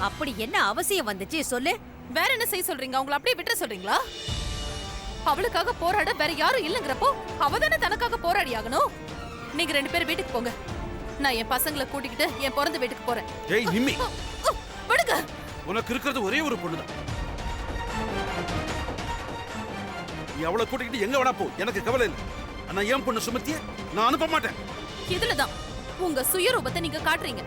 அப்படி என்ன அவசியம் வந்துச்சு சொல்லு. வேற என்ன செய்ய சொல்றீங்க? அவங்கள அப்படியே விட்டுற சொல்றீங்களா? அவளுக்காக போராட வேற யாரும் இல்லங்கிறப்போ அவ தானே தனக்காக போராடி ஆகணும். நீங்க 2 பேரும் வீட்டுக்கு போங்க. நான் என் பசங்களை கூட்டிக்கிட்டு என் பிறந்த வீட்டுக்கு போறேன். ஏய் நிம்மி, விடுங்க. உனக்கு இருக்கிறது ஒரே ஒரு பொண்ணுதான். நீ அவளை கூட்டிக்கிட்டு எங்க வேணா போ, எனக்கு கவலை இல்லை. ஆனா என் பொண்ணு சுமத்திய நான் அனுப்ப மாட்டேன். இதுலதான் உங்க சுயரூபத்தை நீங்க காட்டுறீங்க.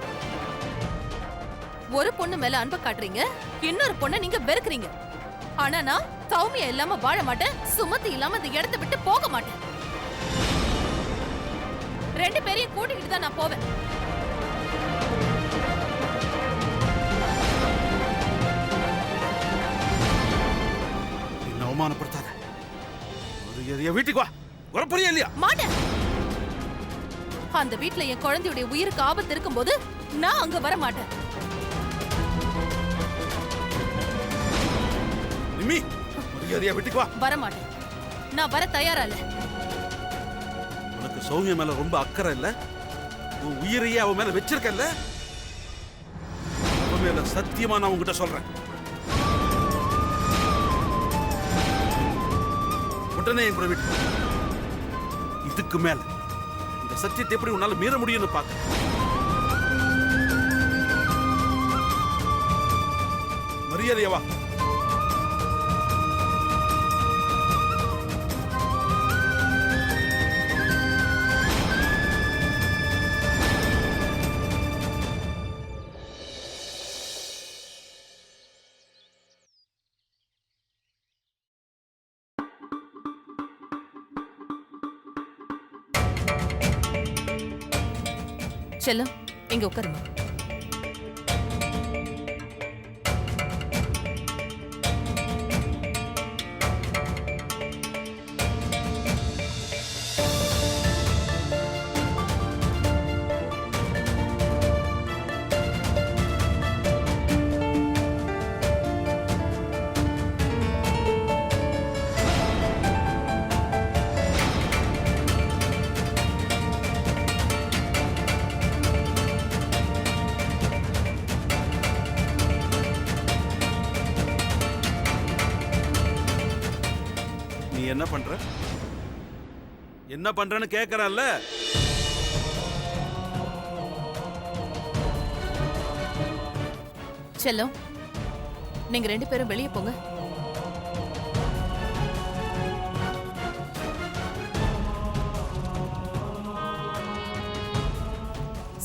ஒரு பொண்ணு மேல அன்பை காட்டுறீங்க, இன்னொரு பொண்ணை நீங்க வெறுக்கிறீங்க. ஆனா நான் சௌமியா இல்லாம வாழ மாட்டேன், சுமதி இல்லாம இந்த இடத்தை விட்டு போக மாட்டேன். 2 பேரையும் கூட்டிக்கிட்டு தான் நான் போவேன். என்ன அவமானப்படுத்தாத. வீட்டுக்கு வா, வர புரியா இல்லையா? மாட்டேன். அந்த வீட்ல என் குழந்தையுடைய உயிருக்கு ஆபத்து இருக்கும்போது நான் அங்க வர மாட்டேன். நிம்மி, மரியாதையா வீட்டுக்கு வா. வர மாட்டேன். நான் வர தயாரா இல்ல. உனக்கு சௌமியா மேல ரொம்ப அக்கறை இல்ல? உன் உயிரையே அவ மேல வச்சிருக்கல? அவ மேல சத்தியமா நான் உங்ககிட்ட சொல்றேன். உடனே என் கூட வீட்டுக்கு வா. இதுக்கு மேல இந்த சத்தியத்தை எப்படி உன்னால மீற முடியும்னு பாக்க. மரியாதையா வா. செல்லம், இங்க உட்காருங்க. என்ன பண்ற? என்ன பண்றன்னு கேக்குறல்ல? செல்லம், நீங்க 2 பேரும் வெளியே போங்க.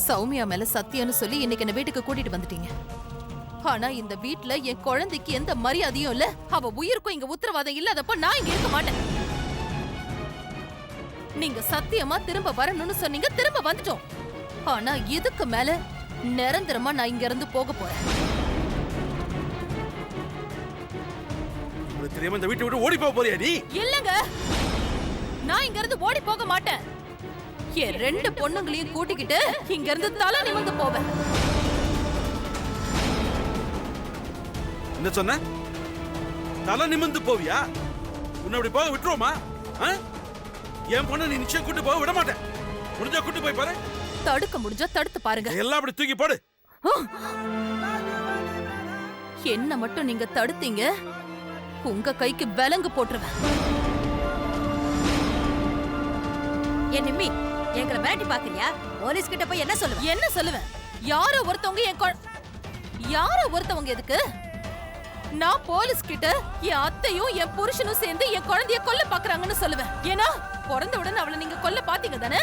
சௌமியா மேல சத்தியம்னு சொல்லி இன்னைக்கு என்ன வீட்டுக்கு கூட்டிட்டு வந்துட்டீங்க. ஆனா இந்த வீட்ல என் குழந்தைக்கு எந்த மரியாதையும் இல்ல, அவ உயிருக்கும் இங்க உத்தரவாதம் இல்லாதப்ப நான் இங்க இருக்க மாட்டேன். நீங்க சத்தியமா திரும்ப வரணும்னு சொன்னீங்க, திரும்ப வந்துட்டோம். ஆனா இதுக்கு மேல நிரந்தரமா நான் இங்க இருந்து போக போறேன். தெரியாம இந்த வீட்டை விட்டு ஓடி போக போறியா நீ? இல்லங்க, நான் இங்க இருந்து ஓடி போக மாட்டேன். என் 2 பொண்ணுங்களையும் கூட்டிக்கிட்டு இங்க இருந்து தலை நிமிர்ந்து போவேன். என்ன சொன்ன? தலை நிமிர்ந்து போவியா? உன்னை அப்படி போக விட்டுருவோமா? என் பொண்ணை நீ நிச்சயம் கூட்டு போக விட மாட்டேன். முடிஞ்சா கூட்டு போய் பாரு. தடுக்க முடிஞ்சா தடுத்து பாருங்க. எல்லாம் அப்படி தூக்கி போடு. என்ன மட்டும் நீங்க தடுத்தீங்க, உங்க கைக்கு விலங்கு போட்டுருவேன். என் நிம்மி, எங்களை மிரட்டி பாக்குறியா? போலீஸ் கிட்ட போய் என்ன சொல்லுவேன்? என்ன சொல்லுவேன்? யாரோ ஒருத்தவங்க எதுக்கு? நான் போலீஸ் கிட்ட என் அத்தையும் என் புருஷனும் சேர்ந்து என் குழந்தைய கொல்ல பாக்குறாங்கன்னு சொல்லுவேன். ஏன்னா பிறந்த உடனே அவளை நீங்க கொல்ல பாத்தீங்க தானே?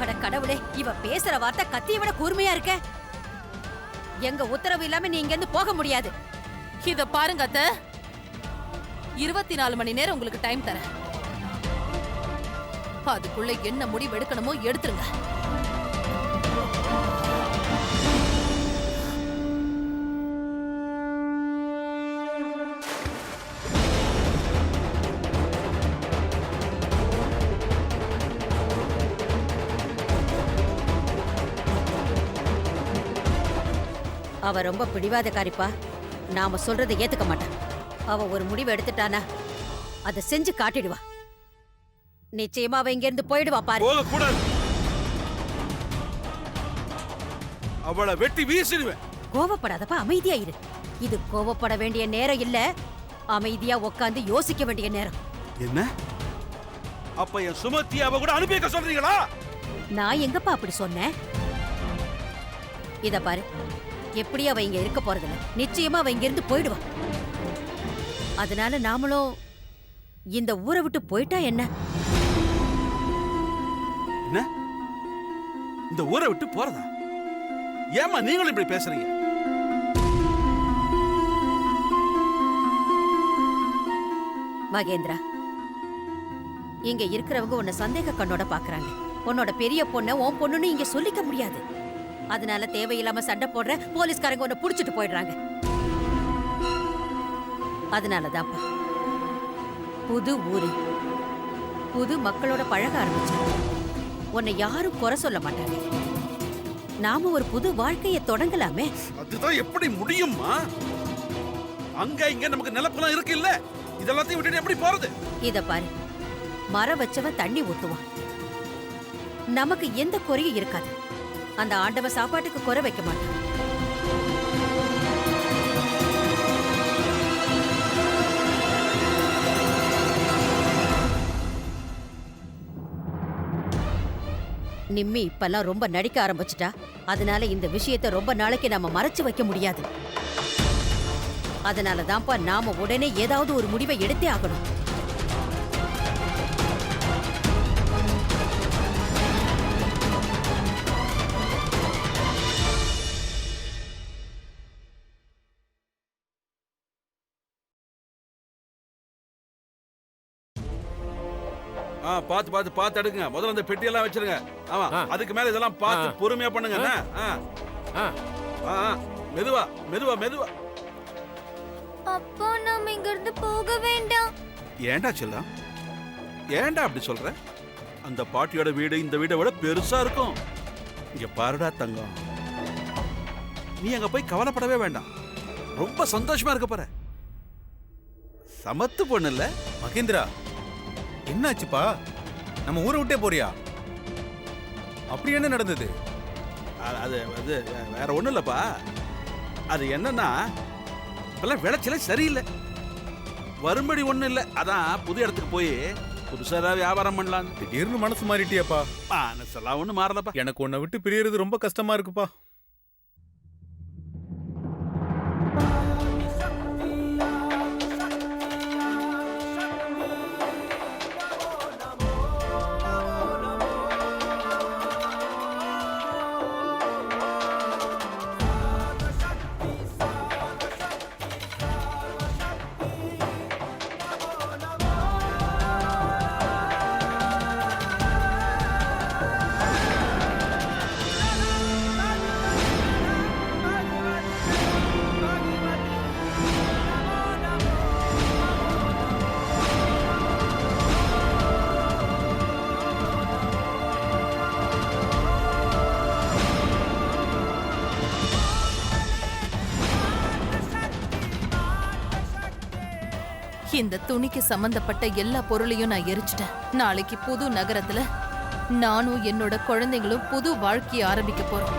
அட கடவுளே, இவ பேசுற வார்த்தை கத்தியை விட கூர்மையா இருக்க. எங்க உத்தரவு இல்லாம நீ இங்க இருந்து போக முடியாது. இத பாருங்க அத்தை, 24 மணி நேரம் உங்களுக்கு டைம் தரேன். அதுக்குள்ள என்ன முடிவு எடுக்கணுமோ எடுத்துருங்க. அவ ரொம்ப பிடிவாதக்காரிப்பா. நாம சொல்றதை ஏத்துக்க மாட்டான். அவ ஒரு முடிவு எடுத்துட்டானா அதை செஞ்சு காட்டிடுவா. நிச்சயமா அவ இங்க இருந்து போயிடுவா பாரு. போக கூடாது. அவளை வெட்டி வீசிடுவேன். கோவப்படாதப்பா, அமைதியா இரு. இது கோவப்பட வேண்டிய நேரம் இல்ல, அமைதியா உட்காந்து யோசிக்க வேண்டிய நேரம். என்ன? அப்ப என் சுமத்தி அவ கூட அனுப்பி வைக்க சொல்றீங்களா? நான் எங்கப்பா அப்படி சொன்னேன்? இத பாரு, எப்படி அவ இங்க இருக்க போறதில்ல. நிச்சயமா அவ இங்க இருந்து போயிடுவா. அதனால நாமளும் இந்த ஊரை விட்டு போயிட்டா என்ன? என்ன? இந்த ஊரை விட்டு போறதா? ஏமா நீங்களும் இப்படி பேசுறீங்க? மகேந்திரா, இங்க இருக்கிறவங்க உன்னை சந்தேக கண்ணோட பாக்குறாங்க. உன்னோட பெரிய பொண்ண உன் பொண்ணுன்னு இங்க சொல்லிக்க முடியாது. அதனால தேவையில்லாம சண்டை போடுற போலீஸ்காரங்க உன்னை புடிச்சிட்டு போயிடுறாங்க. அதனாலதான்ப்பா புது ஊரு, புது மக்களோட பழக ஆரம்பிச்சாங்க. உன்னை யாரும் குறை சொல்ல மாட்டாங்க. நாம ஒரு புது வாழ்க்கையை தொடங்கலாமே. அதுதான் எப்படி முடியுமா? அங்க இங்க நமக்கு நிலப்பெல்லாம் இருக்கு இல்ல, இதெல்லாத்தையும் விட்டுட்டு எப்படி போறது? இத பாரு, மரம் வச்சவன் தண்ணி ஊத்துவான். நமக்கு எந்த குறையும் இருக்காது. அந்த ஆண்டவன் சாப்பாட்டுக்கு குறை வைக்க மாட்டான். நிம்மி இப்பெல்லாம் ரொம்ப நடிக்க ஆரம்பிச்சிட்டா. அதனால இந்த விஷயத்தை ரொம்ப நாளைக்கு நாம மறைச்சு வைக்க முடியாது. அதனால தான்ப்பா நாம உடனே ஏதாவது ஒரு முடிவை எடுத்தே ஆகணும். பாத்து பாத்து பாத்து எடுங்க. முதல்ல அந்த பெட்டியெல்லாம் வச்சிருங்க. ஆமா, அதுக்கு மேல இதெல்லாம் பார்த்து பொறுமையா பண்ணுங்க. மெதுவா மெதுவா மெதுவா. அப்பா நாம இங்க இருந்து போக வேண்டாம். ஏன்டா செல்லம், ஏன்டா அப்படி சொல்ற? அந்த பாட்டியோட வீடு இந்த வீடை விட பெருசா இருக்கும். இங்க பாருடா தங்கம், நீ அங்க போய் கவலைப்படவே வேண்டாம். ரொம்ப சந்தோஷமா இருக்க போற. சமத்து பொண்ணு இல்ல? மகேந்திரா, என்னாச்சுப்பா? நம்ம ஊரை விட்டே போறியா? அப்படி என்ன நடந்தது? அது அது வேற ஒண்ணும் இல்லப்பா. அது என்னன்னா, இப்பெல்லாம் விளைச்சலே சரியில்லை, வரும்படி ஒண்ணும் இல்லை. அதான் புது இடத்துக்கு போய் புதுசா ஏதாவது வியாபாரம் பண்ணலாம். திடீர்னு மனசு மாறிட்டியாப்பா? மனசெல்லாம் ஒண்ணும் மாறலப்பா. எனக்கு உன்னை விட்டு பிரியறது ரொம்ப கஷ்டமா இருக்குப்பா. இந்த துணிக்கு சம்பந்தப்பட்ட எல்லா பொருளையும் நான் எரிச்சிட்டேன். நாளைக்கு புது நகரத்துல நானும் என்னோட குழந்தைங்களும் புது வாழ்க்கையை ஆரம்பிக்க போறோம்.